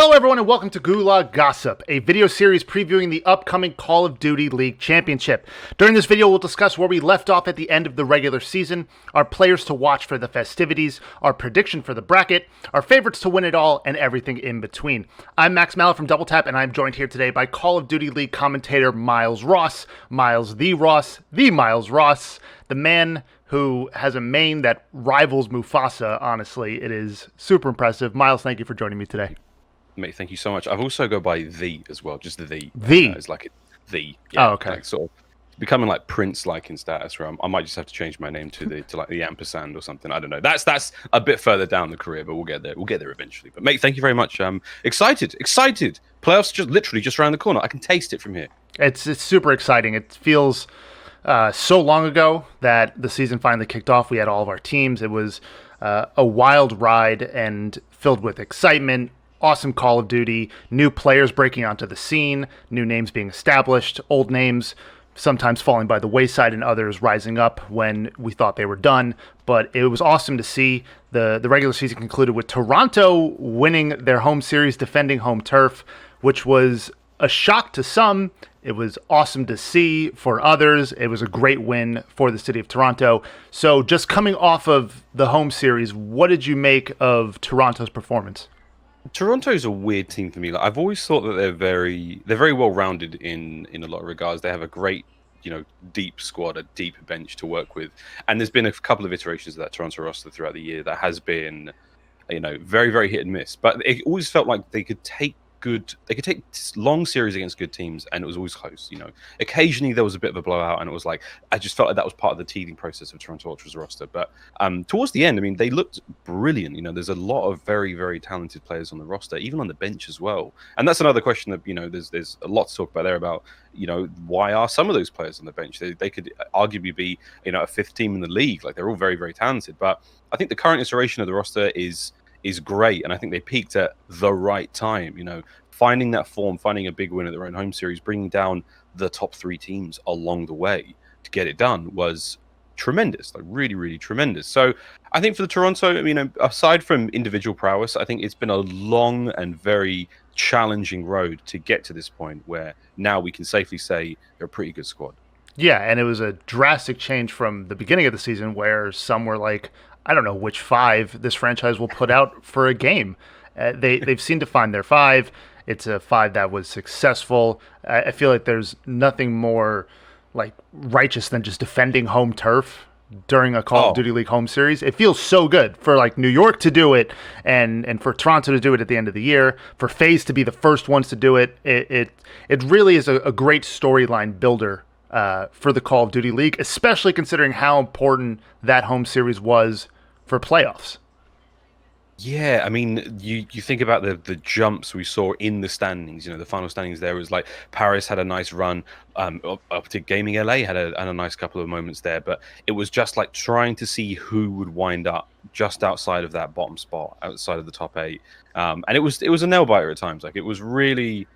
Hello everyone and welcome to Gulag Gossip, a video series previewing the upcoming Call of Duty League Championship. During this video we'll discuss where we left off at the end of the regular season, our players to watch for the festivities, our prediction for the bracket, our favorites to win it all, and everything in between. I'm Max Mallow from Double Tap and I'm joined here today by Call of Duty League commentator Miles Ross, the Miles Ross, the man who has a mane that rivals Mufasa, honestly. It is super impressive. Miles, thank you for joining me today. Mate, thank you so much. I've also go by the as well, just the. It's like the. Yeah, oh, okay. Like sort of becoming like Prince-like in status. Where I might just have to change my name to like the ampersand or something. I don't know. That's a bit further down the career, but we'll get there. We'll get there eventually. But mate, thank you very much. Excited. Playoffs just around the corner. I can taste it from here. It's super exciting. It feels so long ago that the season finally kicked off. We had all of our teams. It was a wild ride and filled with excitement. Awesome Call of Duty, new players breaking onto the scene, new names being established, old names sometimes falling by the wayside and others rising up when we thought they were done. But it was awesome to see. The regular season concluded with Toronto winning their home series, defending home turf, which was a shock to some. It was awesome to see for others. It was a great win for the city of Toronto. So just coming off of the home series, what did you make of Toronto's performance? Toronto's a weird team for me. Like, I've always thought that they're very well rounded in a lot of regards. They have a great, deep squad, a deep bench to work with. And there's been a couple of iterations of that Toronto roster throughout the year that has been, very, very hit and miss. But it always felt like they could take long series against good teams, and it was always close. Occasionally there was a bit of a blowout, and it was like I just felt like that was part of the teething process of Toronto Ultra's roster. But towards the end, I mean, they looked brilliant. There's a lot of very, very talented players on the roster, even on the bench as well. And that's another question that there's a lot to talk about there about why are some of those players on the bench? They could arguably be a fifth team in the league. Like, they're all very, very talented. But I think the current iteration of the roster is great, and I think they peaked at the right time. Finding that form, finding a big win at their own home series, bringing down the top three teams along the way to get it done was tremendous, like really, really tremendous. So I think for the Toronto, aside from individual prowess, I think it's been a long and very challenging road to get to this point where now we can safely say they're a pretty good squad. Yeah, and it was a drastic change from the beginning of the season where some were like, I don't know which five this franchise will put out for a game. They've seemed to find their five. It's a five that was successful. I feel like there's nothing more like righteous than just defending home turf during a Call of Duty League home series. It feels so good for like New York to do it and for Toronto to do it at the end of the year, for FaZe to be the first ones to do it. It really is a great storyline builder for the Call of Duty League, especially considering how important that home series was for playoffs. Yeah, I mean, you think about the jumps we saw in the standings. The final standings there was like Paris had a nice run. OpTic Gaming LA had a nice couple of moments there, but it was just like trying to see who would wind up just outside of that bottom spot, outside of the top 8. And it was a nail biter at times. Like, it was really,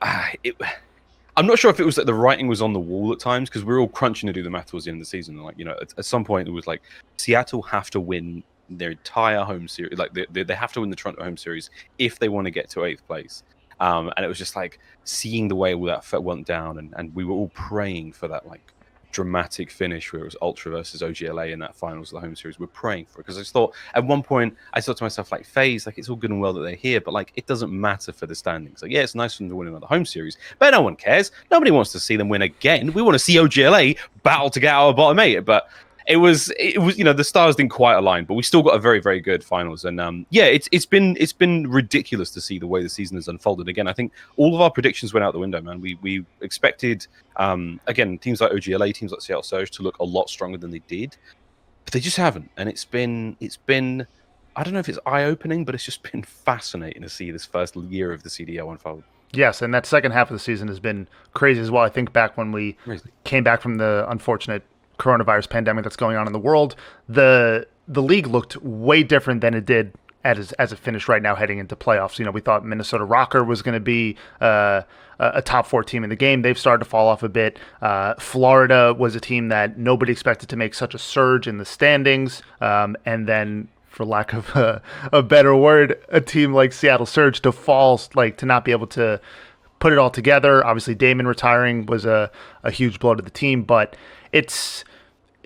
I'm not sure if it was that the writing was on the wall at times, because we were all crunching to do the math towards the end of the season. Like, at some point it was like Seattle have to win their entire home series. Like, they have to win the Toronto home series if they want to get to 8th place. And it was just like seeing the way all that went down, and we were all praying for that like dramatic finish where it was Ultra versus OGLA in that finals of the home series. We're praying for it, because I just thought at one point I thought to myself, like, FaZe, like, it's all good and well that they're here, but like, it doesn't matter for the standings. Like, yeah, it's nice for them to win another home series, but no one cares. Nobody wants to see them win again. We want to see OGLA battle to get out of bottom 8. But it was the stars didn't quite align, but we still got a very, very good finals. And it's been ridiculous to see the way the season has unfolded. Again, I think all of our predictions went out the window, man. We expected again, teams like OGLA, teams like Seattle Surge to look a lot stronger than they did, but they just haven't. And it's been I don't know if it's eye-opening, but it's just been fascinating to see this first year of the CDL unfold. Yes, and that second half of the season has been crazy as well. I think back when we came back from the unfortunate coronavirus pandemic that's going on in the world, the league looked way different than it did as it finished right now heading into playoffs. We thought Minnesota Rokkr was going to be a top 4 team in the game. They've started to fall off a bit. Florida was a team that nobody expected to make such a surge in the standings, and then for lack of a better word, a team like Seattle Surge to fall, like to not be able to put it all together. Obviously, Damon retiring was a huge blow to the team, but it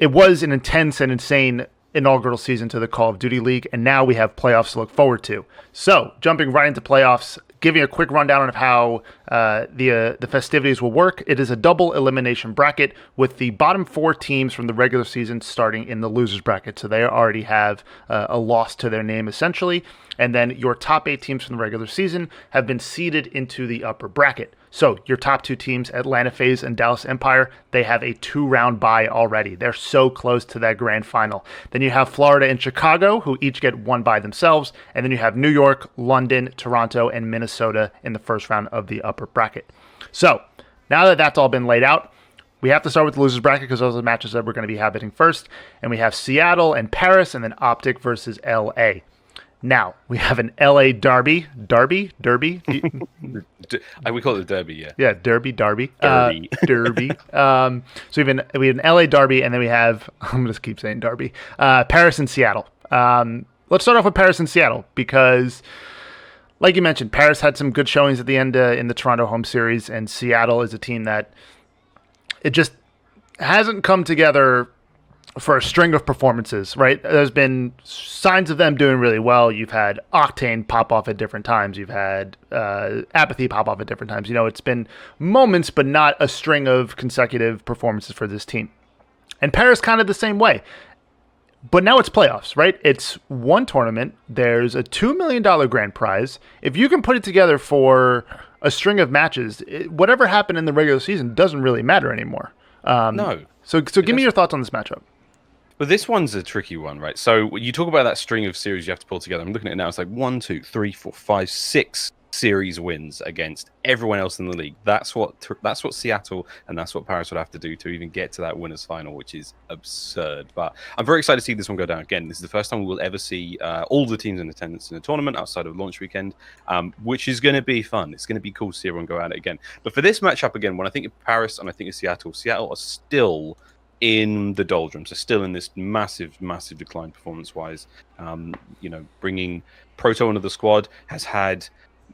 was an intense and insane inaugural season to the Call of Duty League, and now we have playoffs to look forward to. So, jumping right into playoffs, giving a quick rundown of how the festivities will work. It is a double elimination bracket with the bottom 4 teams from the regular season starting in the losers bracket. So they already have a loss to their name essentially. And then your top 8 teams from the regular season have been seeded into the upper bracket. So your top 2 teams, Atlanta FaZe and Dallas Empire, they have a 2-round bye already. They're so close to that grand final. Then you have Florida and Chicago, who each get 1 bye themselves. And then you have New York, London, Toronto, and Minnesota in the first round of the upper bracket. So now that that's all been laid out, we have to start with the losers bracket because those are the matches that we're going to be happening first. And we have Seattle and Paris, and then OpTic versus LA. Now, we have an LA Derby. Derby? We call it the Derby, yeah. Yeah, Derby. Derby. Derby. So we have an LA Derby, and then we have, I'm going to just keep saying Derby, Paris and Seattle. Let's start off with Paris and Seattle because, like you mentioned, Paris had some good showings at the end in the Toronto home series, and Seattle is a team that it just hasn't come together for a string of performances, right? There's been signs of them doing really well. You've had Octane pop off at different times. You've had Apathy pop off at different times. You know, it's been moments, but not a string of consecutive performances for this team. And Paris kind of the same way. But now it's playoffs, right? It's one tournament. There's a $2 million grand prize. If you can put it together for a string of matches, whatever happened in the regular season doesn't really matter anymore. No. So give me your thoughts on this matchup. But this one's a tricky one, right? So you talk about that string of series you have to pull together. I'm looking at it now. It's like 1, 2, 3, 4, 5, 6 series wins against everyone else in the league. That's what Seattle and that's what Paris would have to do to even get to that winners final, which is absurd. But I'm very excited to see this one go down. Again, this is the first time we will ever see all the teams in attendance in the tournament outside of launch weekend, which is going to be fun. It's going to be cool to see everyone go at it again. But for this matchup, again, when I think of Paris and I think of Seattle are still in the doldrums. Are still in this massive decline performance-wise. Bringing Proto into the squad has had,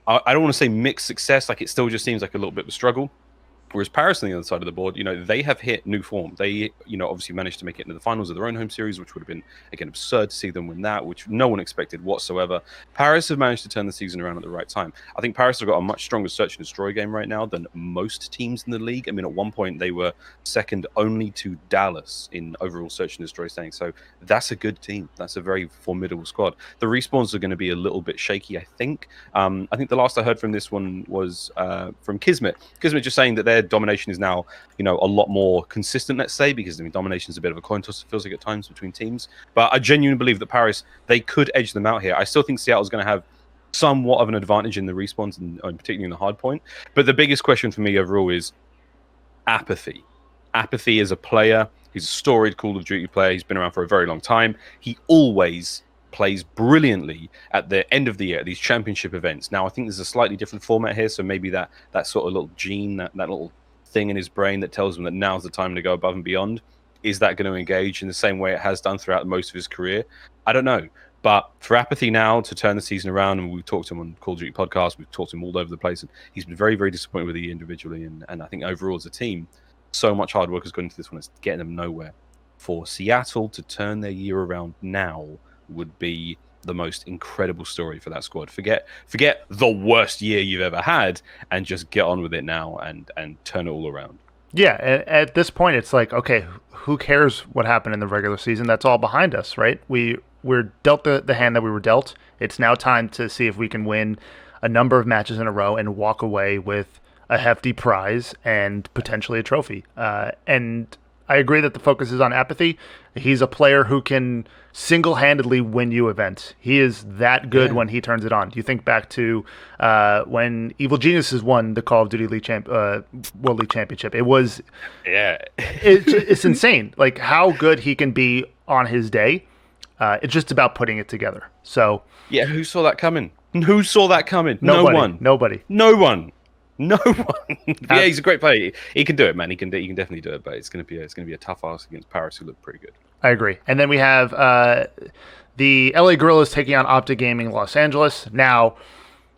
I don't want to say mixed success, like it still just seems like a little bit of a struggle. Whereas Paris on the other side of the board, they have hit new form. They, obviously managed to make it into the finals of their own home series, which would have been, again, absurd to see them win that, which no one expected whatsoever. Paris have managed to turn the season around at the right time. I think Paris have got a much stronger search and destroy game right now than most teams in the league. I mean, at one point, they were second only to Dallas in overall search and destroy standings. So that's a good team. That's a very formidable squad. The respawns are going to be a little bit shaky, I think. I think the last I heard from this one was from Kismet. Kismet just saying that their domination is now, a lot more consistent, let's say, because domination is a bit of a coin toss, it feels like at times between teams. But I genuinely believe that Paris, they could edge them out here. I still think Seattle's going to have somewhat of an advantage in the respawns, and particularly in the hard point. But the biggest question for me overall is Apathy. Apathy is a player. He's a storied Call of Duty player. He's been around for a very long time. He always plays brilliantly at the end of the year, these championship events. Now, I think there's a slightly different format here, so maybe that sort of little gene, that little thing in his brain that tells him that now's the time to go above and beyond, is that going to engage in the same way it has done throughout most of his career? I don't know. But for Apathy now to turn the season around, and we've talked to him on Call of Duty podcast, we've talked to him all over the place, and he's been very, very disappointed with the individually, and I think overall as a team, so much hard work has gone into this one, it's getting them nowhere. For Seattle to turn their year around now would be the most incredible story for that squad. Forget the worst year you've ever had, and just get on with it now and turn it all around. Yeah, at this point, it's like, okay, who cares what happened in the regular season? That's all behind us, right? We're dealt the hand that we were dealt. It's now time to see if we can win a number of matches in a row and walk away with a hefty prize and potentially a trophy. And I agree that the focus is on Apathy. He's a player who can single-handedly win you events. He is that good when he turns it on. You think back to when Evil Geniuses won the Call of Duty World League Championship. It was it's insane, like how good he can be on his day. It's just about putting it together. So yeah, who saw that coming? Who saw that coming? Nobody, no one. Nobody. No one. No one. Yeah, he's a great player. He can do it, man. He can definitely do it. But it's gonna be a tough ask against Paris, who look pretty good. I agree. And then we have the LA Guerrillas taking on OpTic Gaming Los Angeles. Now,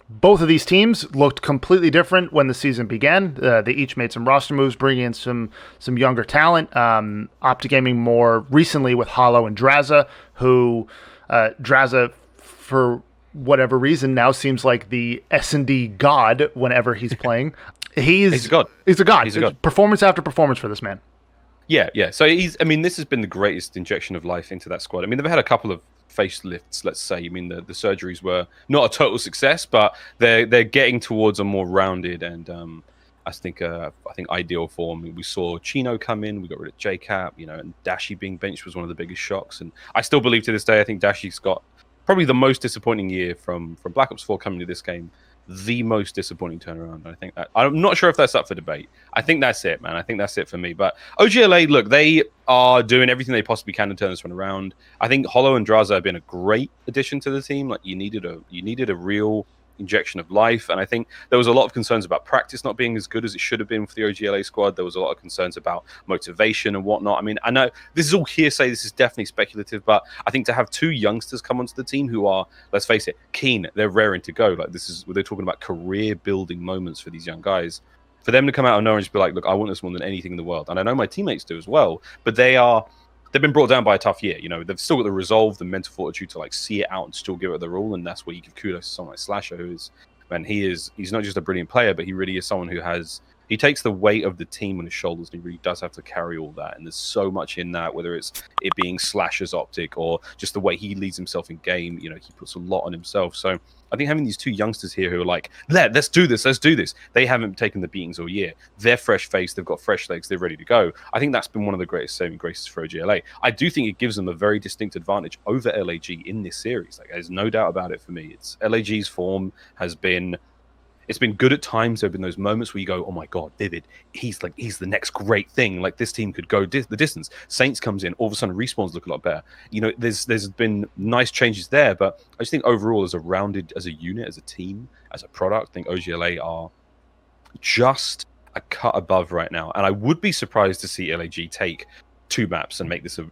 both of these teams looked completely different when the season began. They each made some roster moves, bringing in some younger talent. OpTic Gaming more recently with Hollow and Draza, who Draza, for whatever reason, now seems like the S&D god whenever he's playing. He's a god. He's a god. He's a god. Performance after performance for this man. Yeah, yeah. So I mean, this has been the greatest injection of life into that squad. I mean, they've had a couple of facelifts, let's say. I mean, the surgeries were not a total success, but they're getting towards a more rounded and I think ideal form. We saw Chino come in, we got rid of JCap, and Dashi being benched was one of the biggest shocks. And I still believe to this day, I think Dashi's got probably the most disappointing year from Black Ops 4 coming to this game. The most disappointing turnaround. I think that I'm not sure if that's up for debate. I think that's it, man. I think that's it for me. But OGLA, look, they are doing everything they possibly can to turn this one around. I think Hollow and Draza have been a great addition to the team. Like you needed a real injection of life, and I think there was a lot of concerns about practice not being as good as it should have been for the OGLA squad. There was a lot of concerns about motivation and whatnot. I mean, I know this is all hearsay, this is definitely speculative, but I think to have two youngsters come onto the team who are, let's face it, keen, they're raring to go. Like this is they're talking about career building moments for these young guys. For them to come out of nowhere and just be like, look, I want this more than anything in the world, and I know my teammates do as well, but they've been brought down by a tough year. They've still got the resolve, the mental fortitude to like see it out and still give it their all. And that's where you give kudos to someone like Slasher, who is, man, he's not just a brilliant player, but he really is someone who he takes the weight of the team on his shoulders, and he really does have to carry all that. And there's so much in that, whether it's it being Slasher's OpTic or just the way he leads himself in game. He puts a lot on himself. So I think having these two youngsters here who are like, let's do this. They haven't taken the beatings all year. They're fresh faced. They've got fresh legs. They're ready to go. I think that's been one of the greatest saving graces for OGLA. I do think it gives them a very distinct advantage over LAG in this series. Like, there's no doubt about it for me. It's LAG's form has been. It's been good at times. There have been those moments where you go, oh my God, Vivid, he's the next great thing. Like this team could go the distance. Saints comes in, all of a sudden respawns look a lot better. There's been nice changes there, but I just think overall as a unit, as a team, as a product, I think OGLA are just a cut above right now. And I would be surprised to see LAG take 2 maps and make this a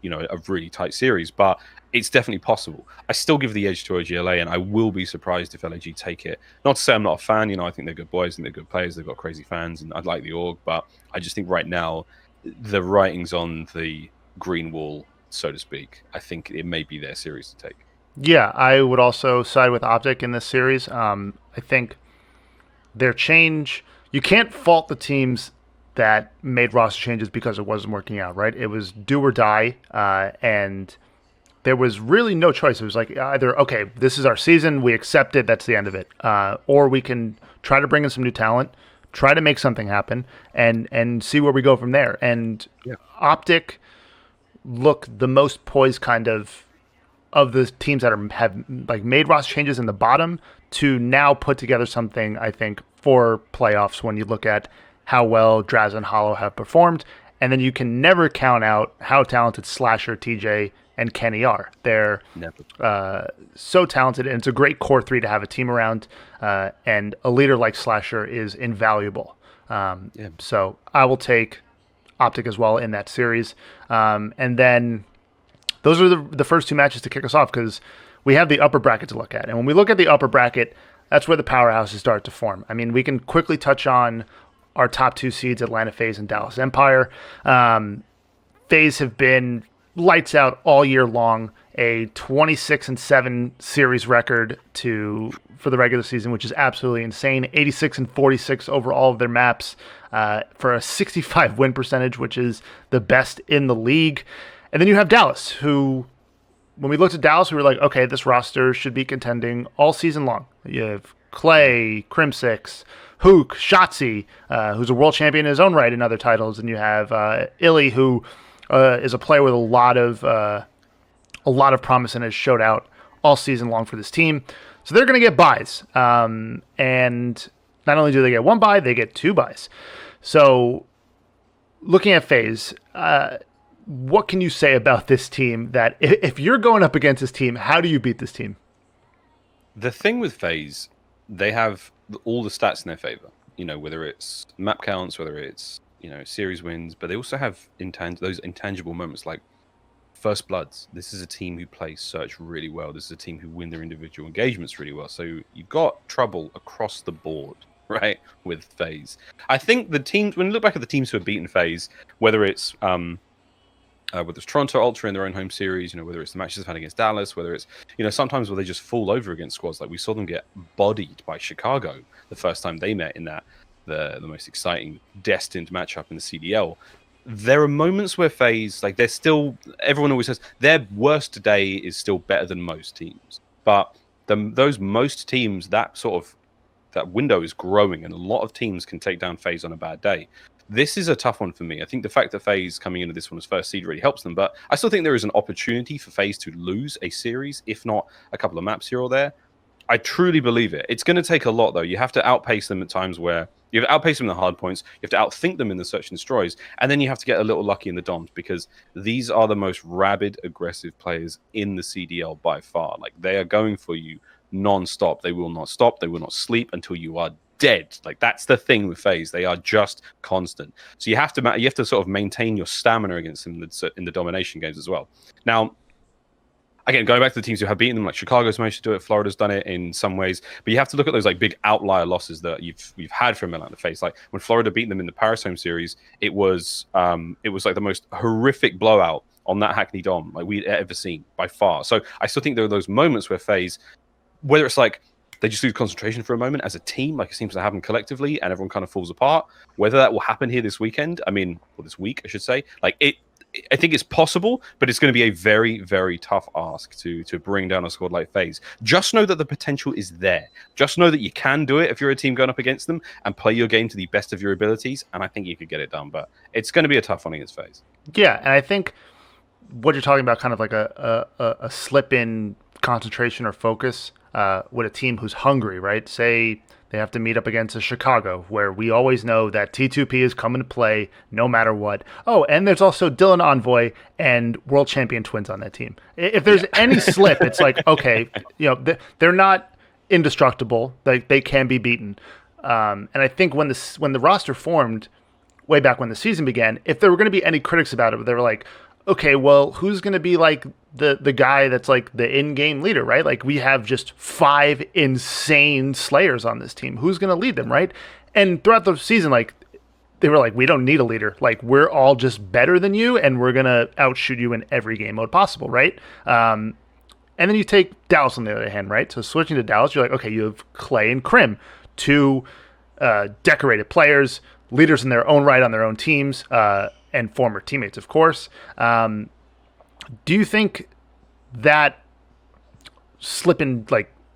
really tight series, but it's definitely possible. I still give the edge to OGLA, and I will be surprised if LAG take it. Not to say I'm not a fan, I think they're good boys and they're good players, they've got crazy fans, and I like the org, but I just think right now the writing's on the green wall, so to speak. I think it may be their series to take. Yeah, I would also side with OpTic in this series. I think their change, you can't fault the teams that made roster changes because it wasn't working out, right? It was do or die, and there was really no choice. It was like either, okay, this is our season, we accept it, that's the end of it, or we can try to bring in some new talent, try to make something happen, and see where we go from there. And yeah. OpTic look the most poised kind of the teams that have like made roster changes in the bottom to now put together something, I think, for playoffs when you look at how well Draza and Hollow have performed. And then you can never count out how talented Slasher, TJ, and Kenny are. They're so talented, and it's a great core 3 to have a team around. And a leader like Slasher is invaluable. So I will take OpTic as well in that series. And then those are the first 2 matches to kick us off, because we have the upper bracket to look at. And when we look at the upper bracket, that's where the powerhouses start to form. I mean, we can quickly touch on our top 2 seeds, Atlanta FaZe and Dallas Empire. FaZe have been lights out all year long, a 26-7 series record for the regular season, which is absolutely insane. 86-46 over all of their maps for a 65 win percentage, which is the best in the league. And then you have Dallas, who, when we looked at Dallas, we were like, okay, this roster should be contending all season long. You have Clay, Crimsix, Hook, Shotzzy, who's a world champion in his own right in other titles, and you have Illy, who is a player with a lot of promise and has showed out all season long for this team. So they're going to get buys, and not only do they get 1 buy, they get 2 buys. So looking at FaZe, what can you say about this team that if you're going up against this team, how do you beat this team? The thing with FaZe, they have all the stats in their favor, whether it's map counts, whether it's, series wins, but they also have those intangible moments like First Bloods. This is a team who plays search really well. This is a team who win their individual engagements really well. So you've got trouble across the board, right, with FaZe. I think the teams, when you look back at the teams who have beaten FaZe, whether it's Toronto Ultra in their own home series, whether it's the matches they've had against Dallas, whether it's, sometimes where they just fall over against squads. Like we saw them get bodied by Chicago the first time they met in that, the most exciting, destined matchup in the CDL. There are moments where FaZe, like they're still, everyone always says their worst day is still better than most teams. But those most teams, that window is growing, and a lot of teams can take down FaZe on a bad day. This is a tough one for me. I think the fact that FaZe coming into this one as first seed really helps them, but I still think there is an opportunity for FaZe to lose a series, if not a couple of maps here or there. I truly believe it. It's going to take a lot, though. You have to outpace them at times where you have to outpace them in the hard points. You have to outthink them in the search and destroys, and then you have to get a little lucky in the DOMs, because these are the most rabid, aggressive players in the CDL by far. Like they are going for you non-stop. They will not stop. They will not sleep until you are dead. Like that's the thing with FaZe. They are just constant. So you have to sort of maintain your stamina against them in the domination games as well. Now, again, going back to the teams who have beaten them, like Chicago's managed to do it, Florida's done it in some ways, but you have to look at those like big outlier losses that we've had from Atlanta FaZe. Like when Florida beat them in the Paris home series, it was like the most horrific blowout on that Hackney Dom like we'd ever seen by far. So I still think there are those moments where FaZe, whether it's like they just lose concentration for a moment as a team, like it seems to happen collectively, and everyone kind of falls apart. Whether that will happen here this weekend, this week, I should say, I think it's possible, but it's going to be a very, very tough ask to bring down a squad like FaZe. Just know that the potential is there. Just know that you can do it if you're a team going up against them and play your game to the best of your abilities, and I think you could get it done, but it's going to be a tough one against FaZe. Yeah, and I think what you're talking about, kind of like a slip in concentration or focus with a team who's hungry, right? Say they have to meet up against a Chicago, where we always know that T2P is coming to play no matter what. Oh, and there's also Dylan Envoy and world champion Twins on that team. If there's any slip, it's like, okay, they're not indestructible. They can be beaten. And I think when the roster formed way back when the season began, if there were going to be any critics about it, they were like, okay, well, who's going to be like the guy that's like the in-game leader, right? Like we have just 5 insane slayers on this team. Who's going to lead them, right? And throughout the season, like they were like, we don't need a leader. Like we're all just better than you, and we're going to outshoot you in every game mode possible, right? And then you take Dallas on the other hand, right? So switching to Dallas, you're like, okay, you have Clay and Krim, 2 decorated players, leaders in their own right on their own teams, and former teammates, of course. Do you think that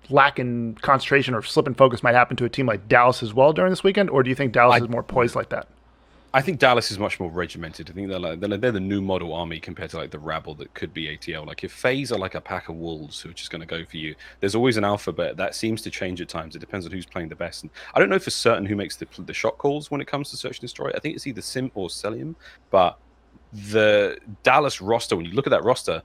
lack in concentration or slip in focus might happen to a team like Dallas as well during this weekend, or do you think Dallas is more poised like that? I think Dallas is much more regimented. I think they're the new model army compared to like the rabble that could be ATL. Like if FaZe are like a pack of wolves who are just going to go for you, there's always an alphabet that seems to change at times. It depends on who's playing the best. And I don't know for certain who makes the shot calls when it comes to search and destroy. I think it's either Sim or Celium. But the Dallas roster, when you look at that roster,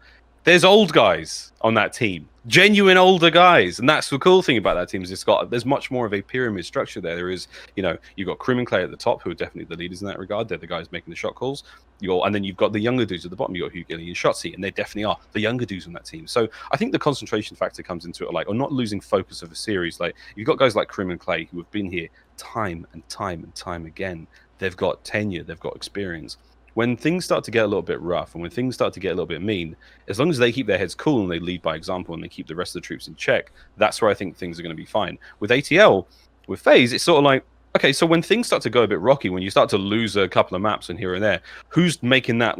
there's old guys on that team, genuine older guys, and that's the cool thing about that team is there's much more of a pyramid structure there. There is, you've got Krim and Clay at the top, who are definitely the leaders in that regard. They're the guys making the shot calls. And then you've got the younger dudes at the bottom. You've got Hugilly and Shotzzy, and they definitely are the younger dudes on that team. So I think the concentration factor comes into it, or not losing focus of a series. Like you've got guys like Krim and Clay who have been here time and time and time again. They've got tenure, they've got experience. When things start to get a little bit rough and when things start to get a little bit mean, as long as they keep their heads cool and they lead by example and they keep the rest of the troops in check, that's where I think things are going to be fine. With ATL, with FaZe, it's sort of like, okay, so when things start to go a bit rocky, when you start to lose a couple of maps and here and there, who's making that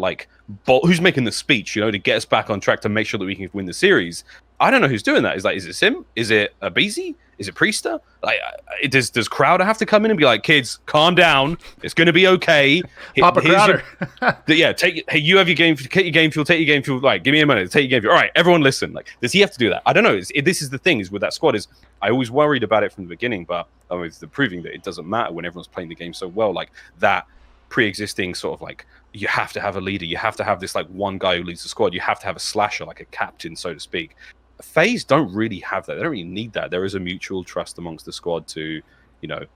who's making the speech, to get us back on track to make sure that we can win the series? I don't know who's doing that. Is it Sim? Is it Abizi? Is it Priester? Does Crowder have to come in and be like, kids, calm down. It's going to be okay. Papa Crowder. You have your game. Take your game fuel. Take your game fuel. Give me a minute. Take your game fuel. All right, everyone, listen. Does he have to do that? I don't know. This is the thing. Is with that squad is I always worried about it from the beginning, but it's the proving that it doesn't matter when everyone's playing the game so well. Like that pre-existing sort of you have to have a leader. You have to have this one guy who leads the squad. You have to have a slasher, like a captain, so to speak. FaZe don't really have that. They don't really need that. There is a mutual trust amongst the squad to,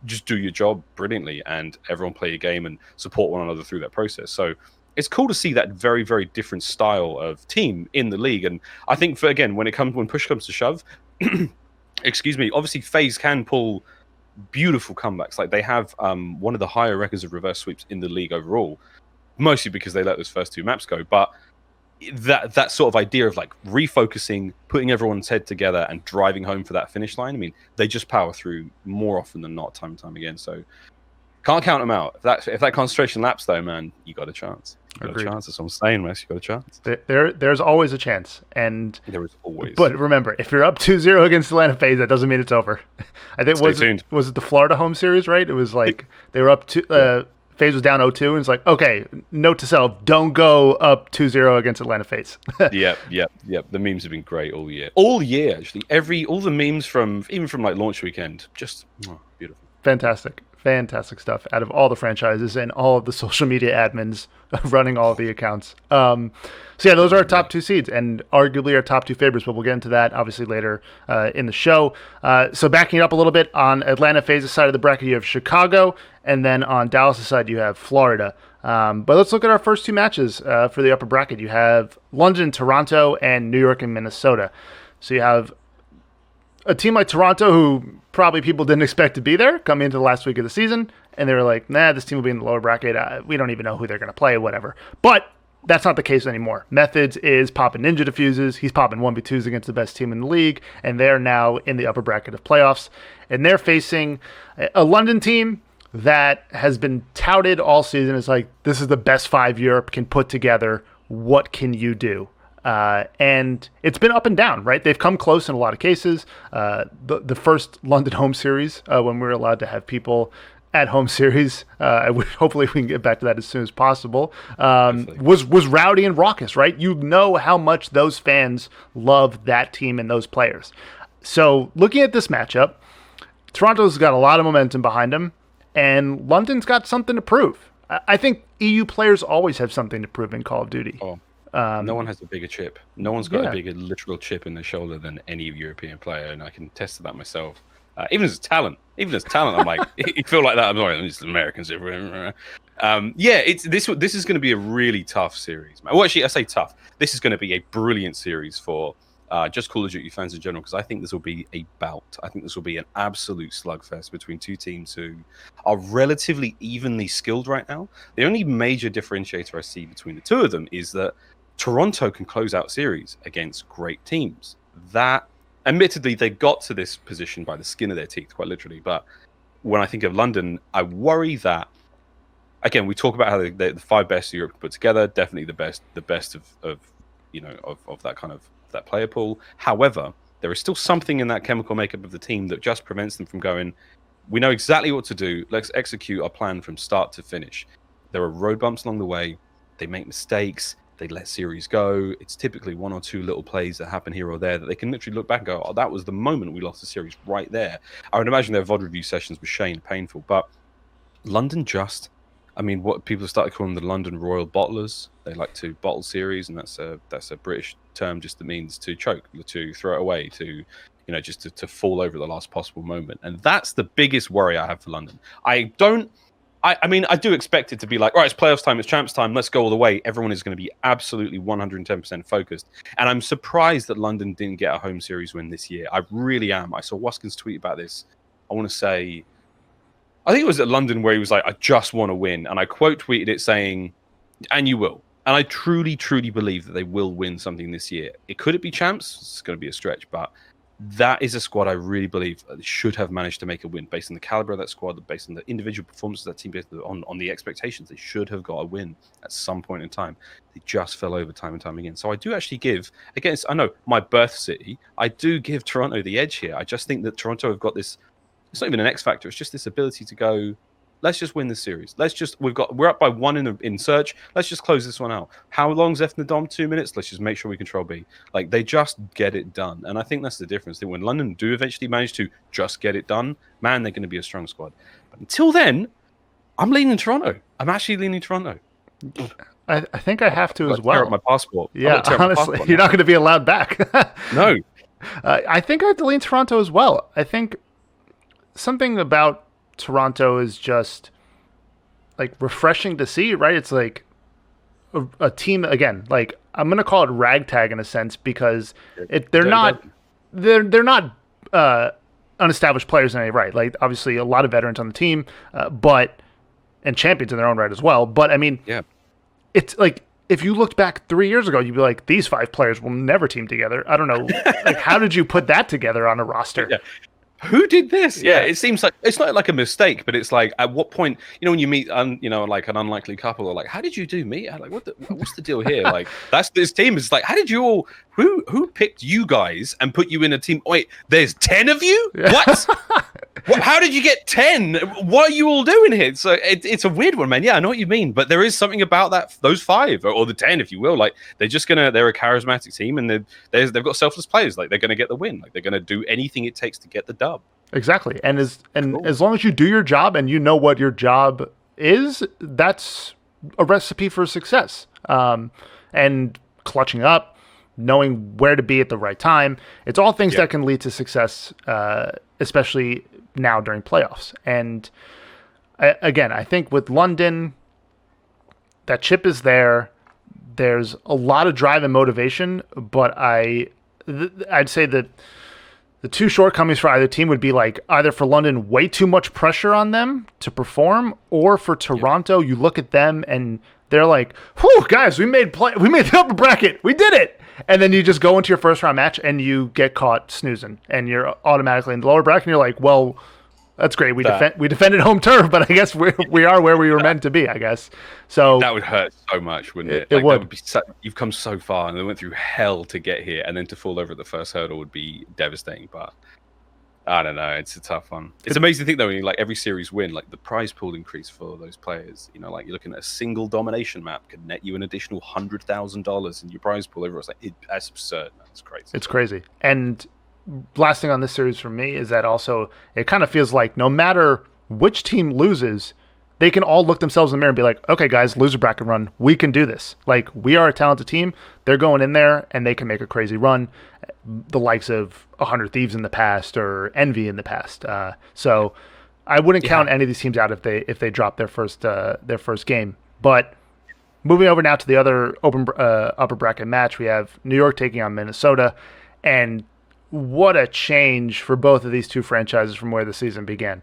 just do your job brilliantly and everyone play a game and support one another through that process. So it's cool to see that very, very different style of team in the league. And I think when push comes to shove, excuse me, obviously FaZe can pull beautiful comebacks. Like they have one of the higher records of reverse sweeps in the league overall, mostly because they let those first 2 maps go. But that sort of idea of like refocusing, putting everyone's head together and driving home for that finish line, I mean, they just power through more often than not, time and time again. So can't count them out. If that concentration laps though, man, you got a chance. You got a chance. That's what I'm saying, Wes. You got a chance. There's always a chance, and there is always. But remember, if you're up 2-0 against Atlanta FaZe, that doesn't mean it's over. I think was it the Florida home series, right? It was like they were up FaZe was down 0-2, and it's like, okay, note to self, don't go up 2-0 against Atlanta FaZe. Yep. The memes have been great all year, actually. All the memes from like launch weekend, just beautiful. Fantastic stuff out of all the franchises and all of the social media admins running all of the accounts. So yeah, those are our top 2 seeds and arguably our top 2 favorites, but we'll get into that obviously later in the show. So backing up a little bit, on Atlanta FaZe's side of the bracket, you have Chicago, and then on Dallas' side, you have Florida. But let's look at our first 2 matches for the upper bracket. You have London, Toronto, and New York and Minnesota. So you have a team like Toronto, who probably people didn't expect to be there coming into the last week of the season, and they were like, nah, this team will be in the lower bracket. We don't even know who they're going to play, whatever. But that's not the case anymore. Methods is popping ninja diffuses. He's popping 1v2s against the best team in the league, and they're now in the upper bracket of playoffs. And they're facing a London team that has been touted all season as like, this is the best 5 Europe can put together. What can you do? And it's been up and down, right? They've come close in a lot of cases. The first London home series, when we were allowed to have people at home series, hopefully we can get back to that as soon as possible, was rowdy and raucous, right? You know how much those fans love that team and those players. So looking at this matchup, Toronto's got a lot of momentum behind them, and London's got something to prove. I think EU players always have something to prove in Call of Duty. Oh. No one has a bigger chip. No one's got a bigger literal chip in their shoulder than any European player, and I can attest to that myself. Even as talent, I'm like, you feel like that. I'm sorry, it's Americans. This is going to be a really tough series. Well, actually, I say tough. This is going to be a brilliant series for just Call of Duty fans in general, because I think this will be a bout. I think this will be an absolute slugfest between 2 teams who are relatively evenly skilled right now. The only major differentiator I see between the 2 of them is that Toronto can close out series against great teams. That, admittedly, they got to this position by the skin of their teeth, quite literally. But when I think of London, I worry that, again, we talk about how the 5 best Europe put together, definitely the best of that kind of that player pool. However, there is still something in that chemical makeup of the team that just prevents them from going, we know exactly what to do. Let's execute our plan from start to finish. There are road bumps along the way. They make mistakes. They let series go. It's typically 1 or 2 little plays that happen here or there that they can literally look back and go, oh, that was the moment we lost the series right there. I would imagine their VOD review sessions with Shane are painful, but London what people have started calling the London Royal Bottlers. They like to bottle series, and that's a British term just that means to choke, to throw it away, to just to fall over at the last possible moment. And that's the biggest worry I have for London. I do expect it to be like, all right, it's playoffs time, it's champs time, let's go all the way. Everyone is going to be absolutely 110% focused. And I'm surprised that London didn't get a home series win this year. I really am. I saw Waskins tweet about this. I want to say, I think it was at London where he was like, I just want to win. And I quote tweeted it saying, and you will. And I truly, truly believe that they will win something this year. Could it be champs? It's going to be a stretch, but that is a squad I really believe should have managed to make a win based on the caliber of that squad, based on the individual performances of that team, based on the expectations. They should have got a win at some point in time. They just fell over time and time again. So I do actually give, against, I know, my birth city, I do give Toronto the edge here. I just think that Toronto have got this, it's not even an X factor, it's just this ability to go, let's just win this series. We're up by 1 in search. Let's just close this one out. How long's left in the Dom? 2 minutes. Let's just make sure we control B. Like, they just get it done. And I think that's the difference. That when London do eventually manage to just get it done, man, they're going to be a strong squad. But until then, I'm leaning Toronto. I'm actually leaning Toronto. I think I have to as well. Tear up my passport. Yeah, honestly, you're not going to be allowed back. No. I think I have to lean Toronto as well. I think something about Toronto is just like refreshing to see, right? It's like a team again. Like I'm gonna call it ragtag in a sense because they're Dirty not Dozen. they're not unestablished players in any right. Like obviously a lot of veterans on the team, but and champions in their own right as well. But I mean, Yeah. it's like if you looked back 3 years ago, you'd be like, these 5 players will never team together. I don't know, like how did you put that together on a roster? Yeah. Who did this? Yeah, Yeah. it seems like it's not like a mistake, but it's like at what point, when you meet, like an unlikely couple, or like, how did you do meet? Like, what's the deal here? Like, that's this team is like, how did you all? Who picked you guys and put you in a team? Wait, there's 10 of you? What? How did you get 10? What are you all doing here? So it's a weird one, man. Yeah, I know what you mean, but there is something about those 5 or the 10, if you will. Like they're a charismatic team, and they've got selfless players. Like they're gonna get the win. Like they're gonna do anything it takes to get the dub. Exactly. And Cool. as long as you do your job and you know what your job is, that's a recipe for success. And clutching up, knowing where to be at the right time, it's all things that can lead to success, especially now during playoffs. And again, I think with London, that chip is there. There's a lot of drive and motivation, but I'd say that the 2 shortcomings for either team would be like either for London, way too much pressure on them to perform, or for Toronto, you look at them and they're like, "Whew, guys, we made the upper bracket, we did it." And then you just go into your first round match and you get caught snoozing, and you're automatically in the lower bracket. And you're like, "Well, that's great. We defended home turf, but I guess we are where we were meant to be. I guess." So that would hurt so much, wouldn't it? It would. That would be you've come so far, and they went through hell to get here, and then to fall over at the first hurdle would be devastating. But I don't know. It's a tough one. It's amazing to think though, when like every series win, like the prize pool increase for those players. Like you're looking at a single domination map could net you an additional $100,000 in your prize pool. Everyone's like, that's absurd, man. It's crazy. It's crazy. And last thing on this series for me is that also it kind of feels like no matter which team loses, they can all look themselves in the mirror and be like, okay, guys, loser bracket run. We can do this. Like, we are a talented team. They're going in there and they can make a crazy run. The likes of 100 Thieves in the past or Envy in the past. So I wouldn't count any of these teams out if they drop their first game. But moving over now to the other upper bracket match, we have New York taking on Minnesota. And what a change for both of these two franchises from where the season began.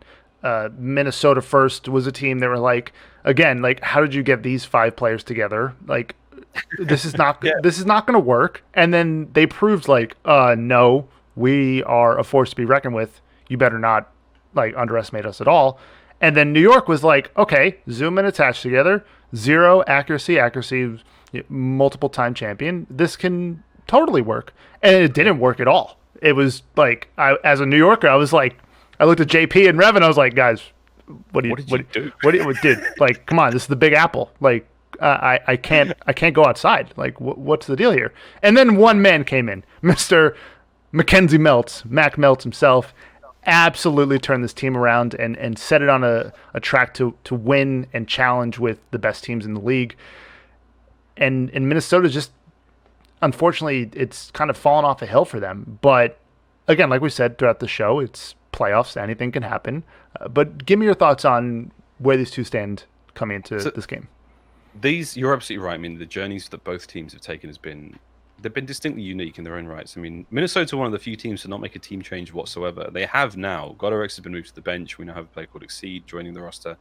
Minnesota first was a team that were like, again, like, how did you get these 5 players together? Like, this is not this is not going to work. And then they proved like, no, we are a force to be reckoned with. You better not like underestimate us at all. And then New York was like, okay, zoom and attach together, 0 accuracy, multiple time champion. This can totally work. And it didn't work at all. It was like, as a New Yorker, I was like, I looked at JP and Rev and I was like, guys, what did you do? Dude, like, come on, this is the Big Apple. Like, I can't go outside. Like, what's the deal here? And then one man came in, Mr. Mackenzie Meltz, Mac Meltz himself, absolutely turned this team around and set it on a track to win and challenge with the best teams in the league. And Minnesota just, unfortunately, it's kind of fallen off a hill for them. But again, like we said throughout the show, it's playoffs, anything can happen. But give me your thoughts on where these two stand coming into this game. You're absolutely right. I mean, the journeys that both teams have taken they've been distinctly unique in their own rights. I mean, Minnesota are one of the few teams to not make a team change whatsoever. They have now. Godorex has been moved to the bench. We now have a player called Exceed joining the roster.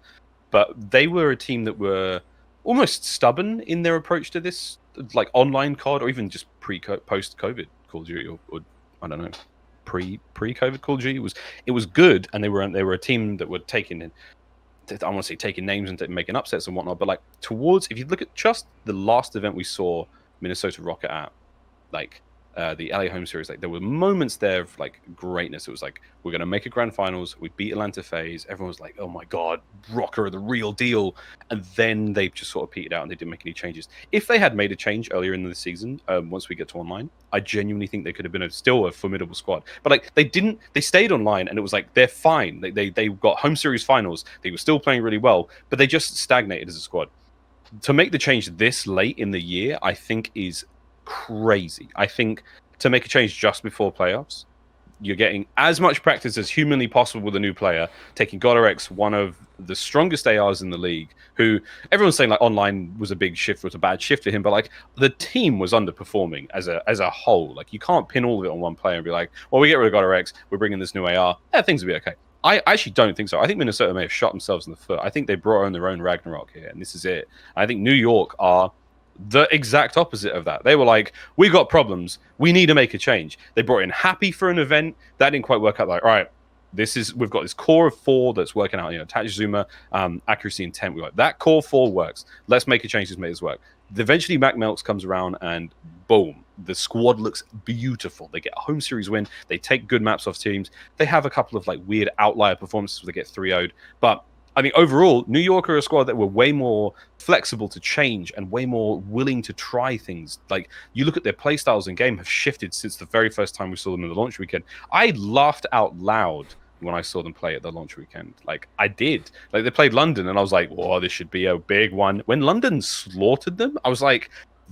But they were a team that were almost stubborn in their approach to this, like online COD, or even just post-COVID Call of Duty, or I don't know, pre-COVID Call of Duty. It was good, and they were a team that were taking names and making upsets and whatnot. But like if you look at just the last event we saw Minnesota Rokkr at, like the LA home series, like there were moments there of like greatness. It was like, we're going to make a grand finals. We beat Atlanta FaZe. Everyone was like, oh my God, Rokkr are the real deal. And then they just sort of petered out and they didn't make any changes. If they had made a change earlier in the season, once we get to online, I genuinely think they could have been still a formidable squad. But like they stayed online and it was like, they're fine. They got home series finals. They were still playing really well, but they just stagnated as a squad. To make the change this late in the year, I think is crazy. I think to make a change just before playoffs, You're getting as much practice as humanly possible with a new player, taking Godorex, one of the strongest ARs in the league, who everyone's saying like online was a big shift, was a bad shift for him, but like the team was underperforming as a whole. Like you can't pin all of it on one player and be like, well, we get rid of Godorex, we're bringing this new AR, things will be okay. I actually don't think so. I think Minnesota may have shot themselves in the foot. I think they brought on their own Ragnarok here, and this is it. I think New York are the exact opposite of that. They were like, we got problems, we need to make a change. They brought in Happy for an event that didn't quite work out. Like, all right, we've got this core of 4 that's working out. Tachizuma, accuracy, intent. We like that core 4 works. Let's make a change to make this work. Eventually, Mac Melts comes around, and boom, the squad looks beautiful. They get a home series win. They take good maps off teams. They have a couple of like weird outlier performances where they get 3-0'd, but I mean, overall, New York are a squad that were way more flexible to change and way more willing to try things. Like, you look at their playstyles in game have shifted since the very first time we saw them in the launch weekend. I laughed out loud when I saw them play at the launch weekend. Like, I did. Like, they played London, and I was like, whoa, this should be a big one. When London slaughtered them, I was like,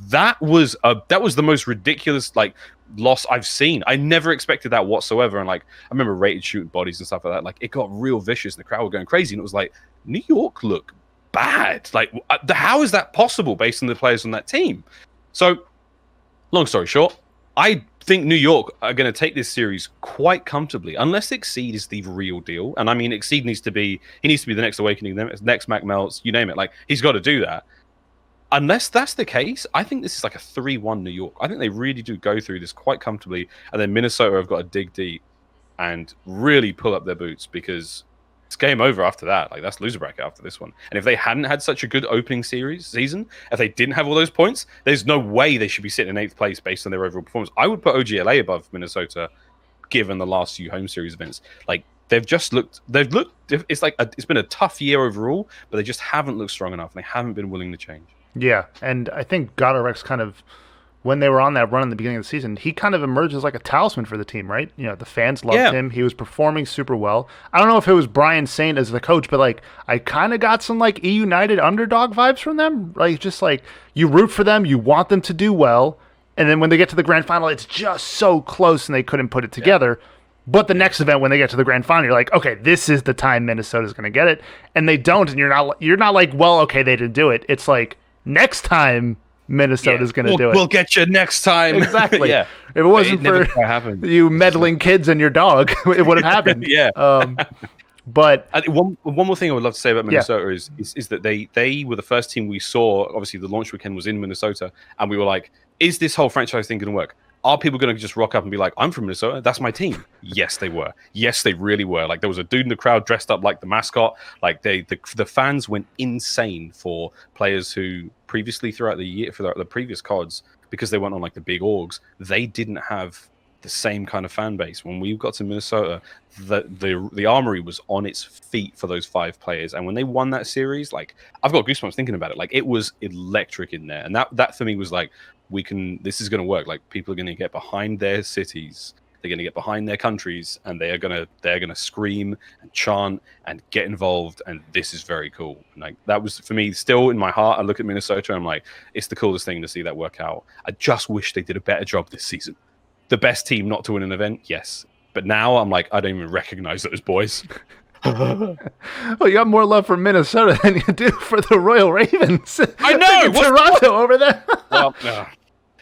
that was the most ridiculous like loss I've seen. I never expected that whatsoever. And like I remember Rated shooting bodies and stuff like that. Like it got real vicious. And the crowd were going crazy, and it was like New York look bad. Like how is that possible based on the players on that team? So long story short, I think New York are going to take this series quite comfortably, unless Exceed is the real deal. And I mean, Exceed needs to be the next Awakening, the next Mac Melts, you name it. Like he's got to do that. Unless that's the case, I think this is like a 3-1 New York. I think they really do go through this quite comfortably, and then Minnesota have got to dig deep and really pull up their boots, because it's game over after that. Like that's loser bracket after this one. And if they hadn't had such a good opening season, if they didn't have all those points, there's no way they should be sitting in 8th place based on their overall performance. I would put OGLA above Minnesota, given the last few home series events. Like it's like it's been a tough year overall, but they just haven't looked strong enough, and they haven't been willing to change. Yeah, and I think Godorex kind of, when they were on that run in the beginning of the season, he kind of emerged as like a talisman for the team, right? You know, the fans loved him. He was performing super well. I don't know if it was Brian Saint as the coach, but like I kind of got some like E-United underdog vibes from them. Like just like you root for them, you want them to do well, and then when they get to the grand final, it's just so close and they couldn't put it together. Yeah. But the next event, when they get to the grand final, you're like, okay, this is the time Minnesota's going to get it, and they don't, and you're not like, well, okay, they didn't do it. It's like, next time Minnesota's going to do it. We'll get you next time. Exactly. Yeah. If it wasn't for you meddling kids and your dog, it would have happened. Yeah. But one more thing I would love to say about Minnesota is that they were the first team we saw. Obviously, the launch weekend was in Minnesota, and we were like, is this whole franchise thing going to work? Are people going to just rock up and be like, I'm from Minnesota, that's my team? Yes, they were. Yes, they really were. Like, there was a dude in the crowd dressed up like the mascot. Like, the fans went insane for players who previously, throughout the previous CODs, because they went on, like, the big orgs, they didn't have the same kind of fan base. When we got to Minnesota, the armory was on its feet for those 5 players. And when they won that series, like, I've got goosebumps thinking about it. Like, it was electric in there. And that for me was like, this is going to work. Like, people are going to get behind their cities, they're going to get behind their countries, and they're going to scream and chant and get involved, and this is very cool. And like, that was, for me, still in my heart, I look at Minnesota and I'm like, it's the coolest thing to see that work out. I just wish they did a better job this season. The best team not to win an event, yes, but now I'm like, I don't even recognize those boys. Well, you got more love for Minnesota than you do for the Royal Ravens. I know. Toronto over there. Well, no.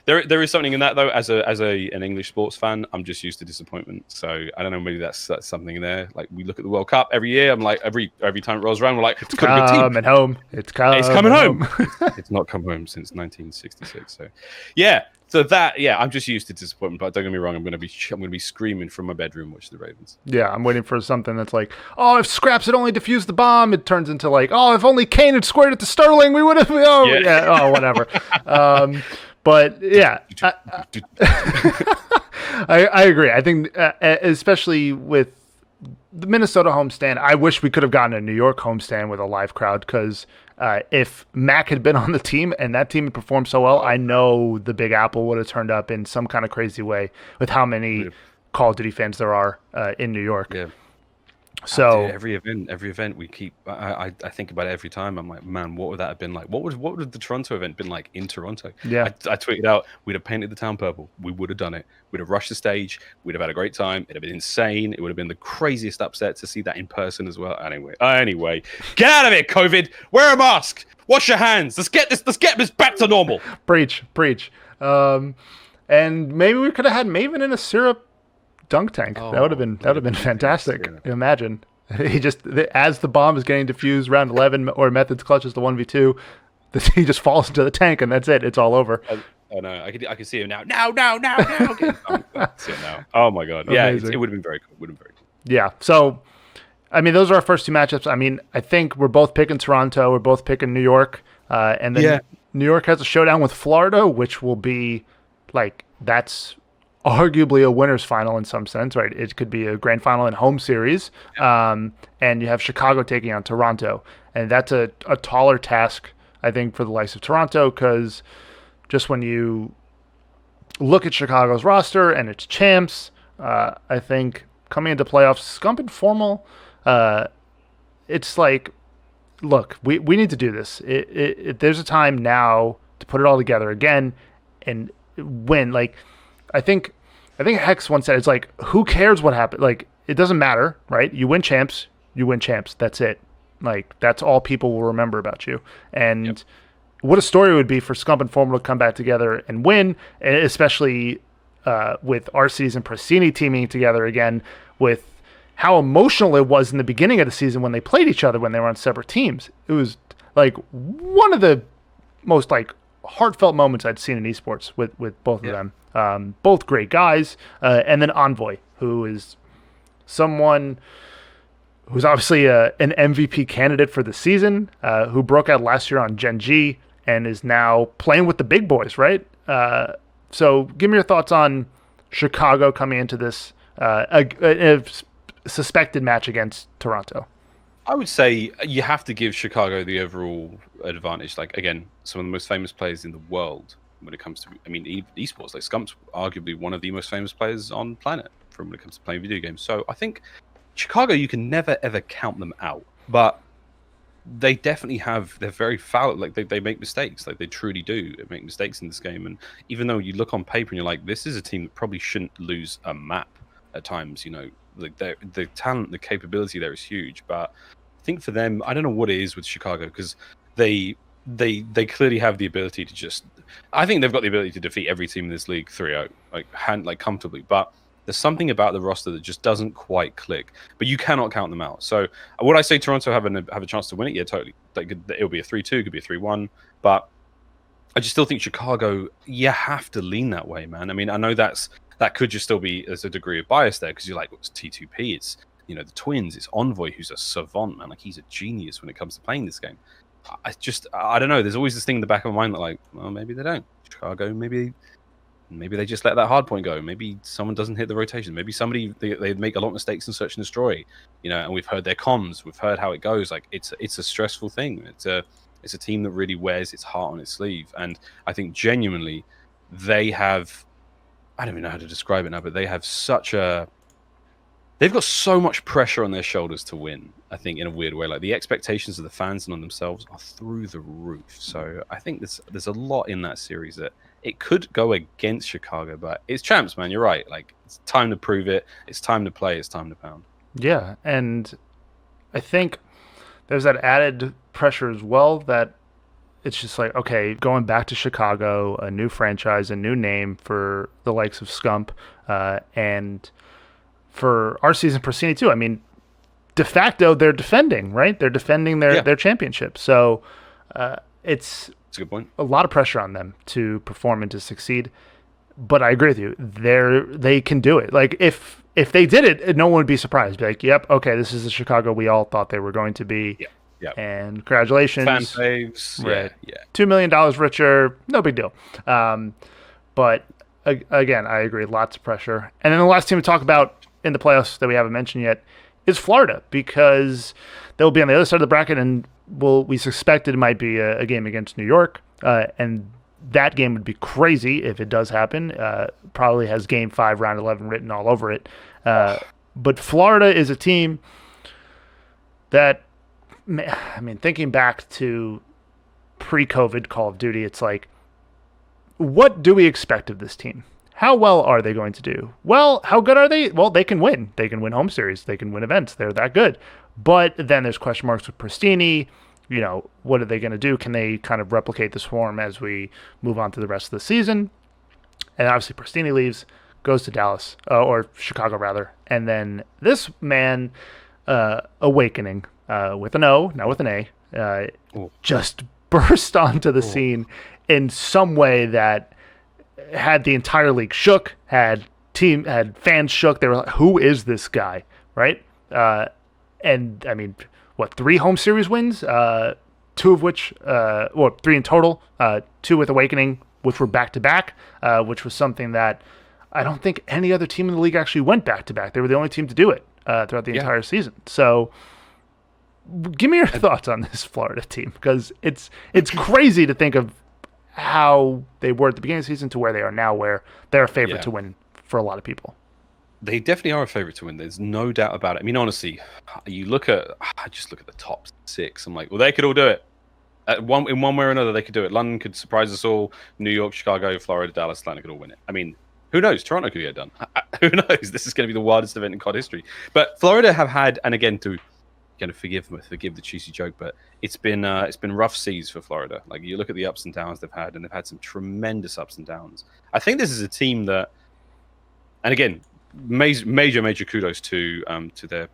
There is something in that though. As an English sports fan, I'm just used to disappointment. So I don't know, maybe that's something there. Like, we look at the World Cup every year. I'm like, every time it rolls around, we're like, it's coming home. It's coming home. It's not come home since 1966. So yeah. So I'm just used to disappointment. But don't get me wrong, I'm going to be screaming from my bedroom watching the Ravens. Yeah, I'm waiting for something that's like, oh, if Scraps had only defused the bomb, it turns into like, oh, if only Kane had squared it to Sterling, we would have. Whatever. But yeah, I agree. I think especially with the Minnesota homestand, I wish we could have gotten a New York homestand with a live crowd, because if Mac had been on the team and that team had performed so well, I know the Big Apple would have turned up in some kind of crazy way with how many Call of Duty fans there are in New York. Yeah. So Dude, every event we keep. I think about it every time. I'm like, man, what would that have been like? What would the Toronto event been like in Toronto? yeah, I tweeted out, we'd have painted the town purple. We would have done it. We'd have rushed the stage. We'd have had a great time. It'd have been insane. It would have been the craziest upset to see that in person as well. Anyway, get out of here, COVID. Wear a mask. Wash your hands. Let's get this back to normal. preach. And maybe we could have had Maven in a syrup dunk tank. That would have been fantastic. Yeah. Imagine he just as the bomb is getting defused round 11 or methods clutches the 1v2, he just falls into the tank and that's it. It's all over. Oh no, I can see him now. Now. See him now. Oh my god. Yeah, it would have been very cool. Yeah. So, I mean, those are our first two matchups. I mean, I think we're both picking Toronto. We're both picking New York. And then New York has a showdown with Florida, which will be like, that's arguably a winner's final in some sense, right? It could be a grand final in home series. And you have Chicago taking on Toronto. And that's a taller task, I think, for the likes of Toronto, because just when you look at Chicago's roster and its champs, I think coming into playoffs, Scump and Formal, it's like, look, we need to do this. There's a time now to put it all together again and win. Like, I think Hex once said, it's like, who cares what happened? Like, it doesn't matter, right? You win champs. That's it. Like, that's all people will remember about you. And what a story it would be for Scump and Formal to come back together and win, especially with Arcees and Prasini teaming together again, with how emotional it was in the beginning of the season when they played each other when they were on separate teams. It was like one of the most like heartfelt moments I'd seen in esports with both of them. Both great guys. And then Envoy, who is someone who's obviously an MVP candidate for the season, who broke out last year on Gen G and is now playing with the big boys, right? So give me your thoughts on Chicago coming into this a suspected match against Toronto. I would say you have to give Chicago the overall advantage. Like, again, some of the most famous players in the world when it comes to, I mean, esports. Like, Scump's arguably one of the most famous players on planet from when it comes to playing video games. So I think Chicago, you can never ever count them out. But they definitely have, they're very foul. Like, they make mistakes. Like, they truly do make mistakes in this game. And even though you look on paper and you're like, this is a team that probably shouldn't lose a map at times, you know, like the talent, the capability there is huge. But I think for them, I don't know what it is with Chicago, because they clearly have the ability to just, I think they've got the ability to defeat every team in this league 3-0, like comfortably. But there's something about the roster that just doesn't quite click. But you cannot count them out. So would I say Toronto have a chance to win it? Yeah, totally. Like, it'll be a 3-2, it could be a 3-1. But I just still think Chicago, you have to lean that way, man. I mean, I know that could just still be as a degree of bias there, because you're like, what's T2P? It's, you know, the Twins. It's Envoy, who's a savant, man. Like, he's a genius when it comes to playing this game. I don't know. There's always this thing in the back of my mind that, like, well, maybe they don't. Chicago, maybe they just let that hard point go. Maybe someone doesn't hit the rotation. Maybe they make a lot of mistakes in search and destroy. You know, and we've heard their comms. We've heard how it goes. Like, it's a stressful thing. It's a team that really wears its heart on its sleeve. And I think genuinely they have, I don't even know how to describe it now, but they have they've got so much pressure on their shoulders to win, I think, in a weird way. Like, the expectations of the fans and on themselves are through the roof. So I think there's a lot in that series that it could go against Chicago, but it's champs, man. You're right. Like, it's time to prove it. It's time to play. It's time to pound. Yeah, and I think there's that added pressure as well that it's just like, okay, going back to Chicago, a new franchise, a new name for the likes of Scump, and for Arcees and Prasini too. I mean, de facto, they're defending, right? They're defending their championship. So it's That's a good point. A lot of pressure on them to perform and to succeed. But I agree with you. They can do it. Like, if they did it, no one would be surprised. Be like, yep, okay, this is the Chicago we all thought they were going to be. Yeah. And congratulations. Fan faves. Right. Yeah. $2 million richer. No big deal. But again, I agree. Lots of pressure. And then the last team to talk about in the playoffs that we haven't mentioned yet is Florida, because they'll be on the other side of the bracket, and we suspected it might be a game against New York. And that game would be crazy if it does happen. Probably has Game 5, Round 11 written all over it. But Florida is a team that, I mean, thinking back to pre-COVID Call of Duty, it's like, what do we expect of this team? How well are they going to do? Well, how good are they? Well, they can win. They can win home series. They can win events. They're that good. But then there's question marks with Pristini. You know, what are they going to do? Can they kind of replicate this form as we move on to the rest of the season? And obviously Pristini leaves, goes to Dallas, or Chicago rather. And then this man, Awakening, with an O, not with an A, just burst onto the scene in some way that had the entire league shook, had fans shook. They were like, who is this guy, right? And I mean, what, 3 home series wins? 2 of which, or 3 in total, 2 with Awakening, which were back-to-back, which was something that I don't think any other team in the league actually went back-to-back. They were the only team to do it throughout the entire season. So give me your thoughts on this Florida team, because it's crazy to think of how they were at the beginning of the season to where they are now, where they're a favorite to win for a lot of people. They definitely are a favorite to win. There's no doubt about it. I mean, honestly, I just look at the top 6. I'm like, well, they could all do it. In one way or another, they could do it. London could surprise us all. New York, Chicago, Florida, Dallas, Atlanta could all win it. I mean, who knows? Toronto could get it done. Who knows? This is going to be the wildest event in COD history. But Florida have had, and again, forgive the cheesy joke, but it's been rough seas for Florida. Like, you look at the ups and downs they've had, and they've had some tremendous ups and downs. I think this is a team that, and again, major kudos to their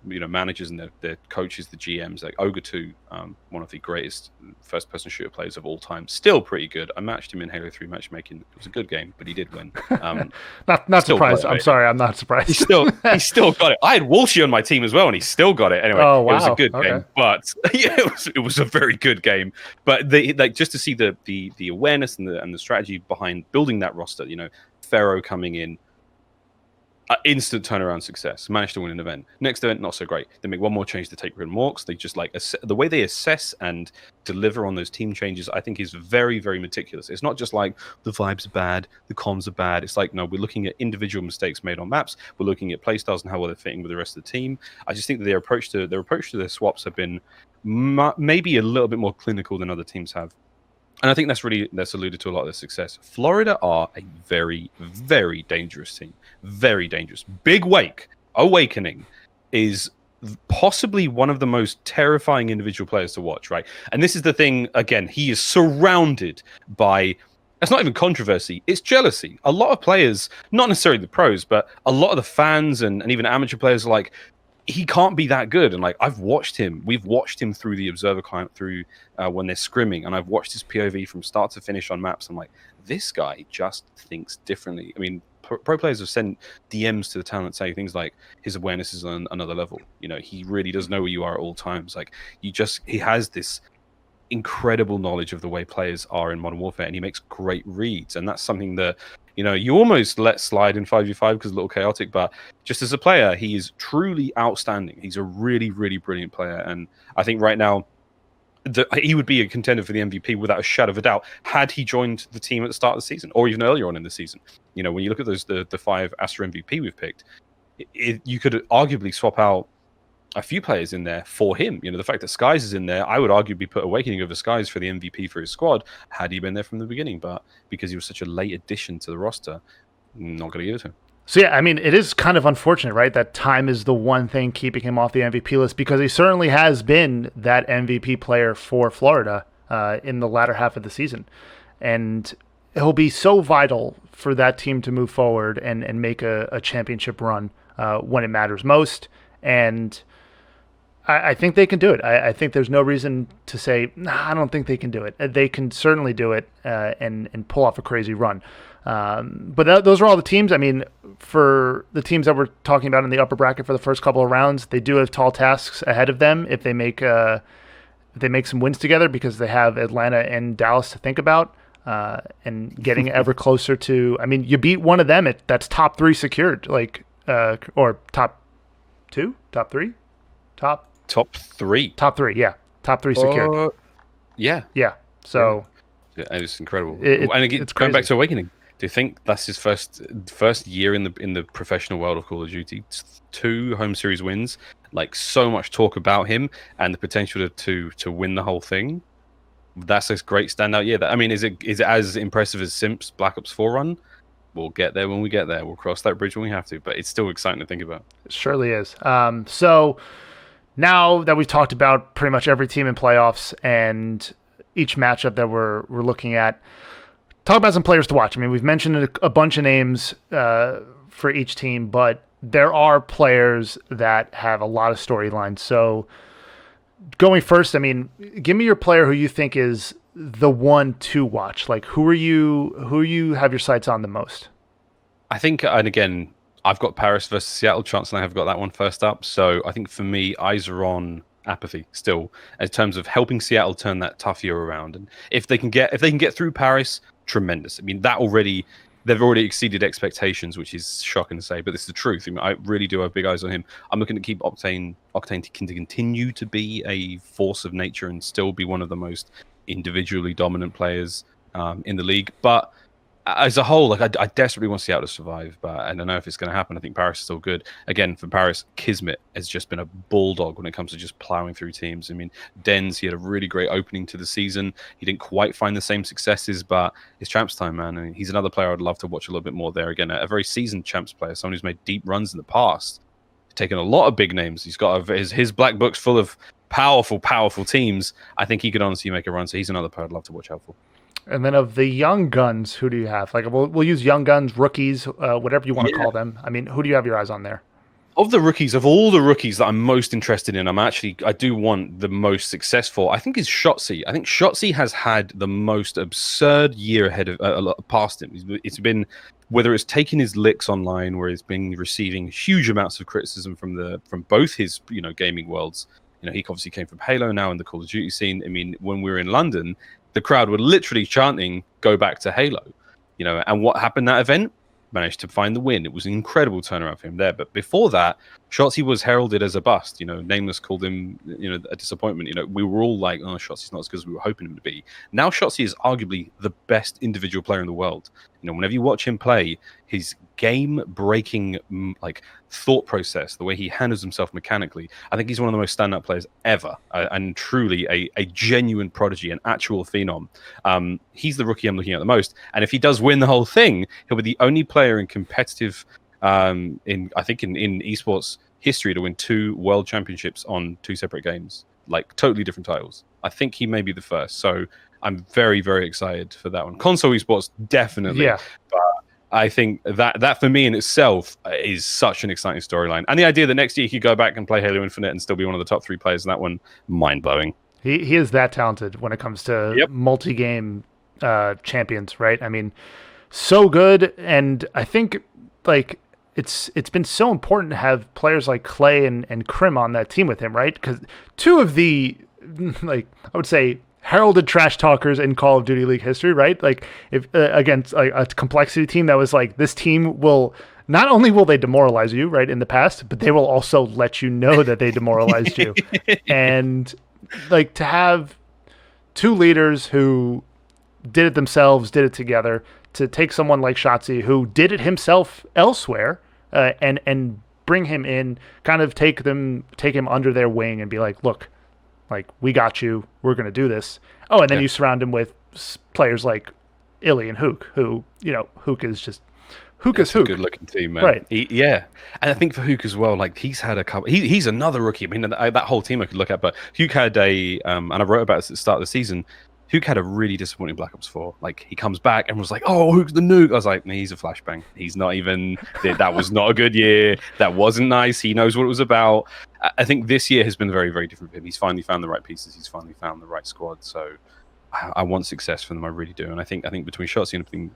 managers and their coaches, the GMs. Like Ogre 2, one of the greatest first-person shooter players of all time, still pretty good. I matched him in Halo 3 matchmaking. It was a good game, but he did win. Not surprised. I'm sorry, I'm not surprised. He still got it. I had Walshy on my team as well, and he still got it. Anyway, oh, wow. It was a good game, but yeah, it was a very good game. But just to see the awareness and the strategy behind building that roster. You know, Pharaoh coming in. Instant turnaround success. Managed to win an event. Next event, not so great. They make one more change to take rid of Morks. They just the way they assess and deliver on those team changes, I think, is very, very meticulous. It's not just like the vibes are bad, the comms are bad. It's like, no, we're looking at individual mistakes made on maps. We're looking at playstyles and how well they're fitting with the rest of the team. I just think that their approach to their swaps have been maybe a little bit more clinical than other teams have. And I think that's alluded to a lot of their success. Florida are a very, very dangerous team. Very dangerous. Big Wake, Awakening, is possibly one of the most terrifying individual players to watch, right? And this is the thing, again, he is surrounded by, it's not even controversy, it's jealousy. A lot of players, not necessarily the pros, but a lot of the fans and even amateur players are like, he can't be that good. And like, we've watched him through the observer client, through when they're scrimming, and I've watched his POV from start to finish on maps. I'm like, this guy just thinks differently. I mean, pro players have sent DMs to the talent saying things like his awareness is on another level. You know, he really does know where you are at all times. Like, he has this incredible knowledge of the way players are in Modern Warfare, and he makes great reads. And that's something that, you know, you almost let slide in 5v5 because it's a little chaotic, but just as a player, he is truly outstanding. He's a really, really brilliant player. And I think right now, he would be a contender for the MVP without a shadow of a doubt had he joined the team at the start of the season, or even earlier on in the season. You know, when you look at the 5 Astra MVP we've picked, you could arguably swap out a few players in there for him. You know, the fact that Skies is in there, I would arguably put Awakening over Skies for the MVP for his squad had he been there from the beginning. But because he was such a late addition to the roster, not going to give it to him. So yeah, I mean, it is kind of unfortunate, right? That time is the one thing keeping him off the MVP list, because he certainly has been that MVP player for Florida in the latter half of the season. And he'll be so vital for that team to move forward and make a championship run when it matters most. And I think they can do it. I think there's no reason to say, nah, I don't think they can do it. They can certainly do it and pull off a crazy run. But those are all the teams. I mean, for the teams that we're talking about in the upper bracket for the first couple of rounds, they do have tall tasks ahead of them if they make some wins together, because they have Atlanta and Dallas to think about, and getting ever closer to. I mean, you beat one of them, that's top 3 secured, like or top 2, top 3, top 3, yeah, top 3 secured. Yeah. So yeah, it's incredible. And again, it's going back to Awakening. Do you think that's his first year in the professional world of Call of Duty? 2 home series wins, like so much talk about him and the potential to win the whole thing. That's a great standout year. I mean, is it as impressive as Simp's Black Ops 4 run? We'll get there when we get there. We'll cross that bridge when we have to. But it's still exciting to think about. It surely is. So now that we've talked about pretty much every team in playoffs and each matchup that we're looking at, talk about some players to watch. I mean, we've mentioned a bunch of names for each team, but there are players that have a lot of storylines. So going first, I mean, give me your player who you think is the one to watch. Like, who you have your sights on the most? I think, and again, I've got Paris versus Seattle. Chance and I have got that one first up. So I think for me, eyes are on Apathy still in terms of helping Seattle turn that tough year around. And if they can get through Paris, tremendous. I mean, they've already exceeded expectations, which is shocking to say, but this is the truth. I mean, I really do have big eyes on him. I'm looking to keep Octane to continue to be a force of nature and still be one of the most individually dominant players in the league. But as a whole, like I desperately want Seattle to survive, but I don't know if it's going to happen. I think Paris is still good. Again, for Paris, Kismet has just been a bulldog when it comes to just plowing through teams. I mean, Dens, he had a really great opening to the season. He didn't quite find the same successes, but it's champs time, man. And he's another player I'd love to watch a little bit more there. Again, a very seasoned champs player, someone who's made deep runs in the past, taken a lot of big names. He's got his black book's full of powerful teams. I think he could honestly make a run. So he's another player I'd love to watch out for. And then of the young guns, who do you have? Like, we'll use young guns, rookies, whatever you want to call them. I mean, who do you have your eyes on there? Of all the rookies that I'm most interested in, I do want the most successful. I think is Shotzzy. I think Shotzzy has had the most absurd year ahead of past him. It's been, whether it's taking his licks online, where he's been receiving huge amounts of criticism from both his gaming worlds. He obviously came from Halo, now in the Call of Duty scene. I mean, when we were in London, the crowd were literally chanting, "Go back to Halo," and what happened that event? Managed to find the win. It was an incredible turnaround for him there. But before that, Shotzzy was heralded as a bust. Nameless called him, a disappointment. We were all like, "Oh, Shotzi's not as good as we were hoping him to be." Now Shotzzy is arguably the best individual player in the world. Whenever you watch him play, his game-breaking thought process, the way he handles himself mechanically, I think he's one of the most standout players ever, and truly a genuine prodigy, an actual phenom. He's the rookie I'm looking at the most, and if he does win the whole thing, he'll be the only player in competitive, in esports history to win 2 world championships on 2 separate games, like totally different titles. I think he may be the first, so I'm very, very excited for that one. Console esports, definitely. Yeah. But I think that for me in itself is such an exciting storyline. And the idea that next year he could go back and play Halo Infinite and still be one of the top 3 players in that one, mind-blowing. He is that talented when it comes to multi-game champions, right? I mean, so good. And I think it's been so important to have players like Clay and Krim on that team with him, right? Because 2 of the, I would say, heralded trash talkers in Call of Duty League history, right? Like, if against a complexity team that was like, this team will not only will they demoralize you, right, in the past, but they will also let you know that they demoralized you. And to have 2 leaders who did it themselves, did it together, to take someone like Shotzzy who did it himself elsewhere, and bring him in, kind of take him under their wing and be like, look, we got you. We're going to do this. Oh, and then you surround him with players like Illy and Hook, who, Hook is just... Hook is Hook. Good-looking team, man. Right. And I think for Hook as well, he's had a couple... He's another rookie. I mean, that whole team I could look at, but Hook had and I wrote about it at the start of the season, Hook had a really disappointing Black Ops 4. He comes back and was like, "Oh, Hook's the nuke." I was like, he's a flashbang. He's not even... That was not a good year. That wasn't nice. He knows what it was about. I think this year has been very, very different for him. He's finally found the right pieces. He's finally found the right squad. So I want success for them. I really do. And I think between Shotzzy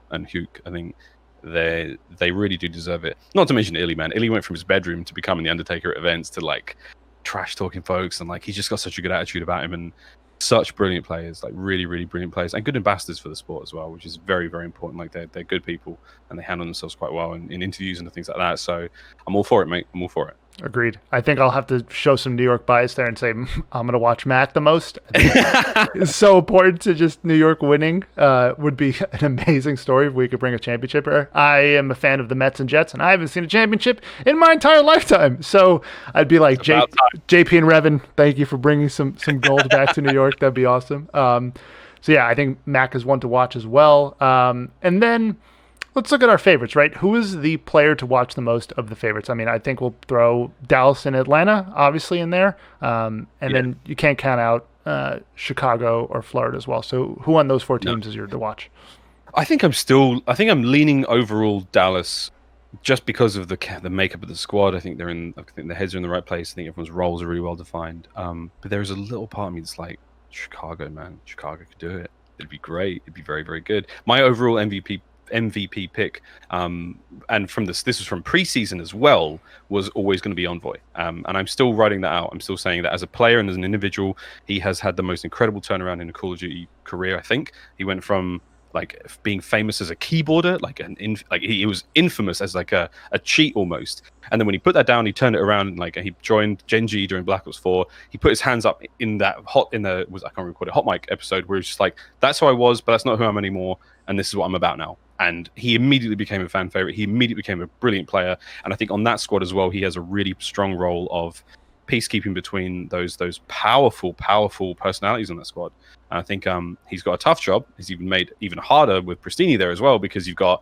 and Hook, I think they really do deserve it. Not to mention Illy, man. Illy went from his bedroom to becoming the Undertaker at events to trash talking folks, and he's just got such a good attitude about him, and such brilliant players, really, really brilliant players, and good ambassadors for the sport as well, which is very, very important. They're good people and they handle themselves quite well in interviews and things like that. So I'm all for it, mate. I'm all for it. Agreed. I think I'll have to show some New York bias there and say I'm going to watch Mac the most. I think it's so important to just New York winning. Would be an amazing story if we could bring a championship here. I am a fan of the Mets and Jets, and I haven't seen a championship in my entire lifetime. So I'd be like, JP and Revin, thank you for bringing some gold back to New York. That'd be awesome. So yeah, I think Mac is one to watch as well. And then let's look at our favorites, right? Who is the player to watch the most of the favorites? I mean, I think we'll throw Dallas and Atlanta, obviously, in there. Then you can't count out Chicago or Florida as well. So who on those four teams is yours to watch? I think I'm leaning overall Dallas just because of the makeup of the squad. I think their heads are in the right place. I think everyone's roles are really well defined. But there's a little part of me that's like, Chicago, man. Chicago could do it. It'd be great. It'd be very, very good. My overall MVP pick, and this was from preseason as well, was always going to be Envoy. And I'm still writing that out. I'm still saying that as a player and as an individual, he has had the most incredible turnaround in a Call of Duty career. I think he went from like being famous as a keyboarder, he was infamous as like a cheat almost. And then when he put that down, he turned it around and like he joined Gen G during Black Ops 4. He put his hands up in that I can't remember what Hot Mic episode where he's just like, that's who I was, but that's not who I am anymore. And this is what I'm about now. And he immediately became a fan favorite. He immediately became a brilliant player. And I think on that squad as well, he has a really strong role of peacekeeping between those powerful personalities on that squad. And I think he's got a tough job. He's even made even harder with Pristini there as well, because you've got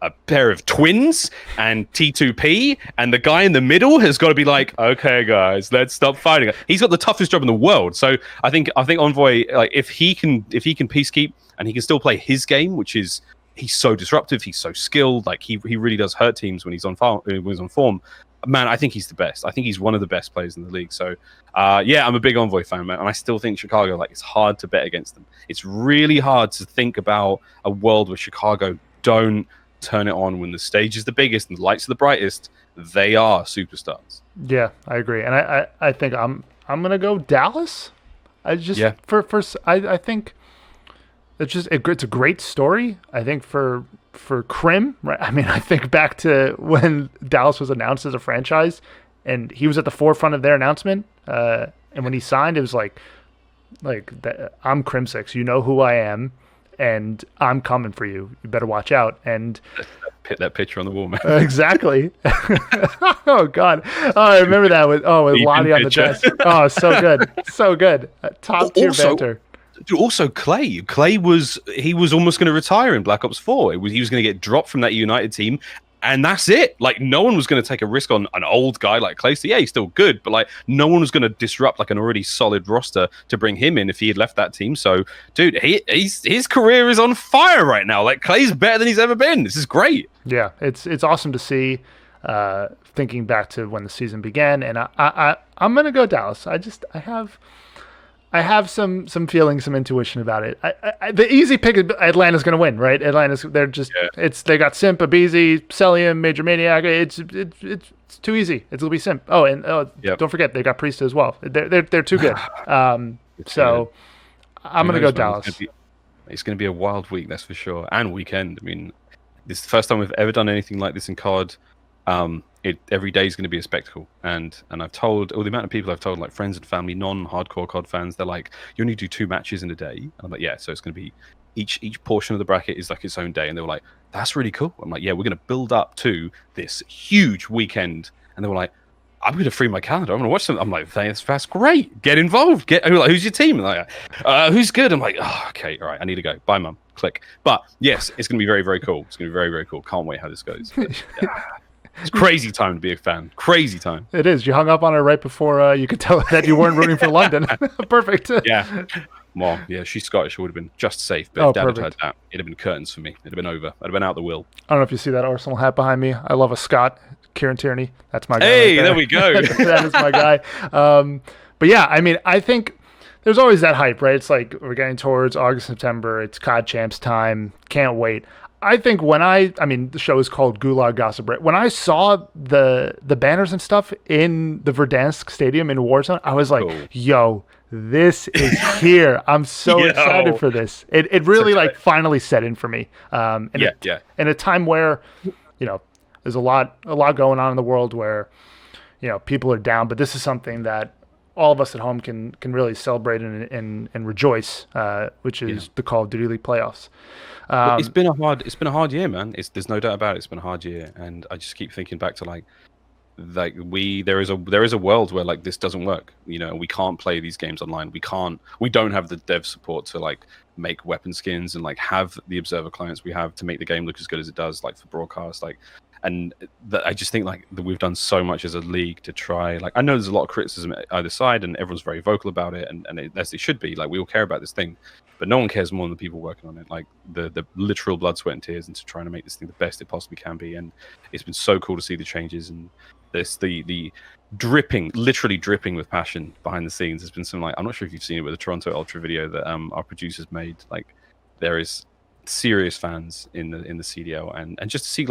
a pair of twins and T2P, and the guy in the middle has got to be like, okay, guys, let's stop fighting. He's got the toughest job in the world. So I think Envoy, like if he can peacekeep and he can still play his game, which is he's so disruptive, he's so skilled, like he really does hurt teams when he's on form. Man, I think he's the best. I think he's one of the best players in the league. So, yeah, I'm a big Envoy fan, man. And I still think Chicago, like, it's hard to bet against them. It's really hard to think about a world where Chicago don't turn it on when the stage is the biggest and the lights are the brightest. They are superstars. Yeah, I agree. And I think I'm going to go Dallas. I think it's a great story. I think for Krim, right? I mean, I think back to when Dallas was announced as a franchise, and he was at the forefront of their announcement. And when he signed, it was like I'm Crim6. You know who I am, and I'm coming for you. You better watch out. And that picture on the wall, man. Exactly. Oh God. Oh, I remember that with Lottie on the desk. Oh, so good, so good. Top tier banter. Also, Clay was almost going to retire in Black Ops 4. He was going to get dropped from that United team, and that's it. Like, no one was going to take a risk on an old guy like Clay. So yeah, he's still good, but like no one was going to disrupt like an already solid roster to bring him in if he had left that team. So, dude, his career is on fire right now. Like, Clay's better than he's ever been. This is great. Yeah, it's awesome to see. Thinking back to when the season began, and I'm gonna go Dallas. I have some feelings, some intuition about it. The easy pick is Atlanta's going to win, right? They got Simp, Abizi, Celium, Major Maniac. It's too easy. It's going to be Simp. Oh, and Don't forget they got Priest as well. They're too good. So I'm going to go Dallas. It's going to be a wild week, that's for sure, and weekend. I mean, this is the first time we've ever done anything like this in COD. Every day is going to be a spectacle, and I've told the amount of people I've told, like friends and family, non-hardcore COD fans, they're like, you only do 2 matches in a day. And I'm like, yeah, so it's going to be each portion of the bracket is like its own day. And they were like, that's really cool. I'm like, yeah, we're going to build up to this huge weekend. And they were like, I'm going to free my calendar. I'm going to watch them. I'm like, that's great. Get involved. Who's your team? And like, who's good? I'm like, oh, okay, all right, I need to go. Bye, mum. Click. But yes, it's going to be very, very cool. It's going to be very, very cool. Can't wait how this goes. It's crazy time to be a fan. Crazy time. It is. You hung up on her right before you could tell that you weren't rooting for London. Perfect. Yeah. Well, yeah, she's Scottish. It would have been just safe. But if Dad had heard that, it'd have been curtains for me. It'd have been over. I'd have been out the will. I don't know if you see that Arsenal hat behind me. I love a Scot. Kieran Tierney. That's my guy. Hey, right there we go. That is my guy. But yeah, I mean, I think there's always that hype, right? It's like we're getting towards August, September. It's COD Champs time. Can't wait. I think the show is called Gulag Gossip, right? When I saw the banners and stuff in the Verdansk Stadium in Warzone, I was like, yo, this is here. I'm so excited for this. It really finally set in for me. In a time where, there's a lot going on in the world where, people are down, but this is something that all of us at home can really celebrate and rejoice, which is the Call of Duty League playoffs. It's been a hard year, man. There's no doubt about it. It's been a hard year, and I just keep thinking back to there is a world where this doesn't work. We can't play these games online. We don't have the dev support to make weapon skins and have the observer clients we have to make the game look as good as it does for broadcast. And I just think that we've done so much as a league to try. I know there's a lot of criticism at either side, and everyone's very vocal about it, and as they should be. We all care about this thing, but no one cares more than the people working on it. The literal blood, sweat, and tears into trying to make this thing the best it possibly can be. And it's been so cool to see the changes and the literally dripping with passion behind the scenes. There's been some I'm not sure if you've seen it with the Toronto Ultra video that our producers made. There is serious fans in the CDL, and just to see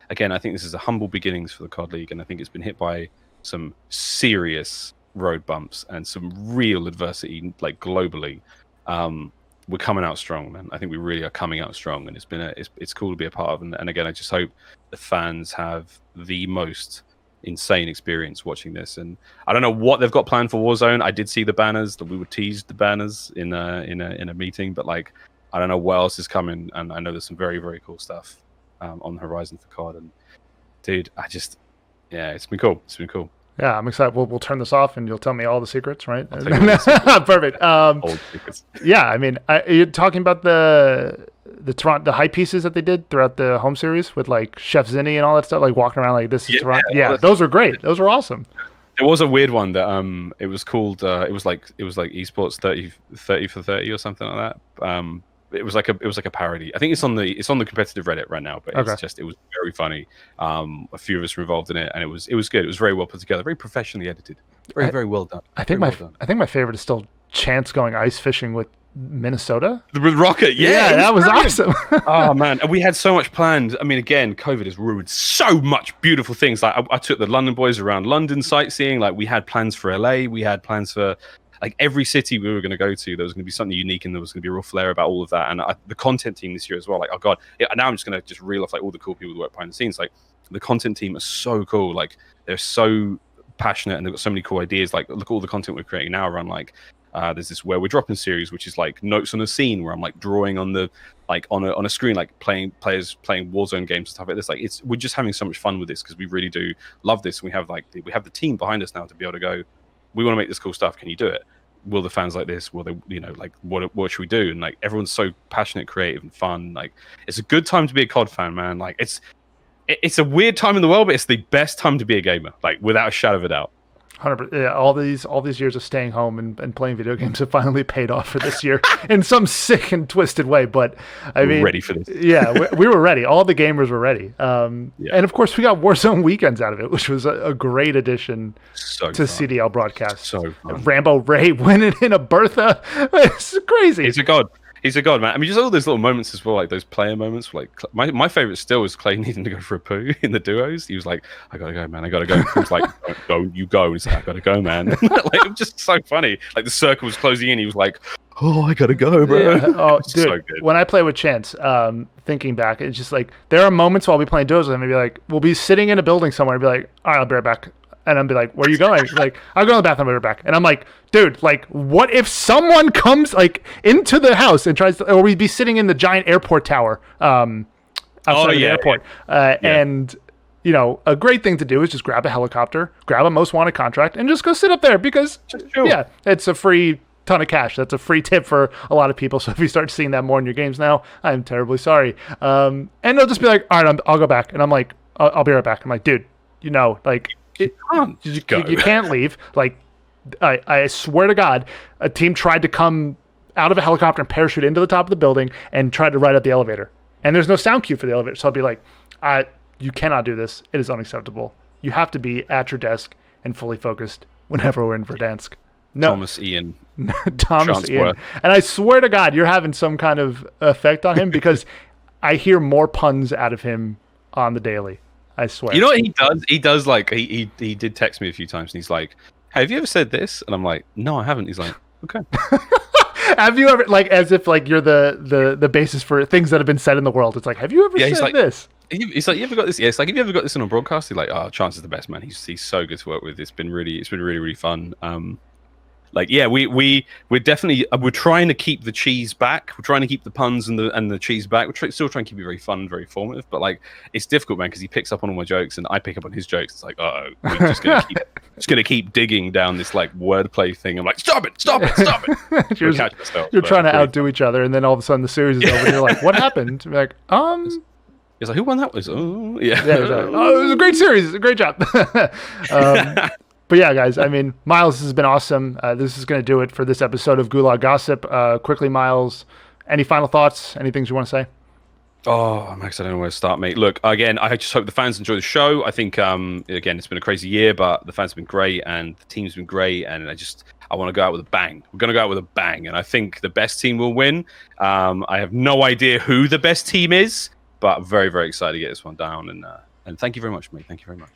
again, I think this is a humble beginnings for the COD League, and I think it's been hit by some serious road bumps and some real adversity globally. We're coming out strong, man. I think we really are coming out strong, and it's cool to be a part of. And again, I just hope the fans have the most insane experience watching this. And I don't know what they've got planned for Warzone. I did see the banners that we were teased the banners in a meeting, but I don't know what else is coming, and I know there's some very, very cool stuff on the horizon for COD. And dude, it's been cool. It's been cool. Yeah, I'm excited. We'll turn this off, and you'll tell me all the secrets, right? Perfect. Old secrets. Yeah, I mean, you're talking about the Toronto, the hype pieces that they did throughout the home series with Chef Zinni and all that stuff, walking around this is Toronto. Yeah, those were great. Those were awesome. There was a weird one that it was called it was like esports 30 for 30 or something like that. It was like a parody. I think it's on the competitive Reddit right now, but it was very funny. A few of us were involved in it, and it was good. It was very well put together, very professionally edited, very well done. I think my favorite is still Chance going ice fishing with Minnesota with Rokkr. Yeah, that was awesome. Oh man, and we had so much planned. I mean, again, COVID has ruined so much beautiful things. I took the London boys around London sightseeing. We had plans for LA. We had plans for every city we were going to go to. There was going to be something unique, and there was going to be a real flair about all of that. And the content team this year as well. Oh god, now I'm just going to reel off all the cool people that work behind the scenes. The content team are so cool. They're so passionate, and they've got so many cool ideas. Look at all the content we're creating now around there's this Where We're Dropping series, which is notes on a scene where I'm drawing on the on a screen, players playing Warzone games and stuff like this. We're just having so much fun with this because we really do love this, and we have we have the team behind us now to be able to go, we want to make this cool stuff. Can you do it? Will the fans like this? Will they, what should we do? And everyone's so passionate, creative, and fun. It's a good time to be a COD fan, man. It's a weird time in the world, but it's the best time to be a gamer, without a shadow of a doubt. 100%. Yeah, all these years of staying home and playing video games have finally paid off for this year in some sick and twisted way. But we're ready for this. Yeah, we were ready. All the gamers were ready. And of course, we got Warzone weekends out of it, which was a great addition to CDL broadcast. So fun. Rambo Ray winning in a Bertha. It's crazy. He's a god. He's a god, man. I mean, just all those little moments as well, those player moments. My favorite still was Clay needing to go for a poo in the duos. He was like, "I gotta go, man. I gotta go." He was like, "Go, you go." He's like, "I gotta go, man." It was just so funny. The circle was closing in. He was like, "Oh, I gotta go, bro." Yeah. Oh, dude. So good. When I play with Chance, thinking back, it's just there are moments while we play duos with him. Maybe we'll be sitting in a building somewhere and be like, "All right, I'll be right back." And I'm be like, "Where are you going?" He's like, "I'll go to the bathroom, I'll be right back." And I'm like, dude, what if someone comes into the house and tries to, or we'd be sitting in the giant airport tower outside of the airport. And, a great thing to do is just grab a helicopter, grab a most wanted contract, and just go sit up there because, it's a free ton of cash. That's a free tip for a lot of people. So if you start seeing that more in your games now, I'm terribly sorry. And they'll just be like, "All right, I'll go back." And I'm like, I'll be right back. I'm like, dude, you can't leave. I swear to God, a team tried to come out of a helicopter and parachute into the top of the building and tried to ride up the elevator. And there's no sound cue for the elevator. So I'll be like, you cannot do this. It is unacceptable. You have to be at your desk and fully focused whenever we're in Verdansk. No. Thomas Ian. Thomas Ian. And I swear to God, you're having some kind of effect on him because I hear more puns out of him on the daily. I swear. You know what he does? He does he did text me a few times, and he's like, "Hey, have you ever said this?" And I'm like, "No, I haven't." He's like, "Okay." Have you ever as if you're the basis for things that have been said in the world? It's have you ever said this? It's like, you ever got this? Yeah, it's like, have you ever got this on a broadcast? You're like, oh, Chance is the best, man. He's so good to work with. It's been really fun. Like, yeah, we're definitely we're trying to keep the cheese back. We're trying to keep the puns and the cheese back. Still trying to keep it very fun, very informative. But like, it's difficult, man, because he picks up on all my jokes and I pick up on his jokes. It's like, we're just gonna keep digging down this like wordplay thing. I'm like, stop it. You're trying to outdo each other, and then all of a sudden the series is over, and you're like, what happened? You're like, It's like, who won that? Yeah. It was a great series. Great job. But yeah, guys, I mean, Miles, this has been awesome. This is going to do it for this episode of Gulag Gossip. Quickly, Miles, any final thoughts? Any things you want to say? Oh, Max, I don't know where to start, mate. Look, again, I just hope the fans enjoy the show. I think, again, it's been a crazy year, but the fans have been great and the team's been great. And I want to go out with a bang. We're going to go out with a bang. And I think the best team will win. I have no idea who the best team is, but very, very excited to get this one down. And thank you very much, mate. Thank you very much.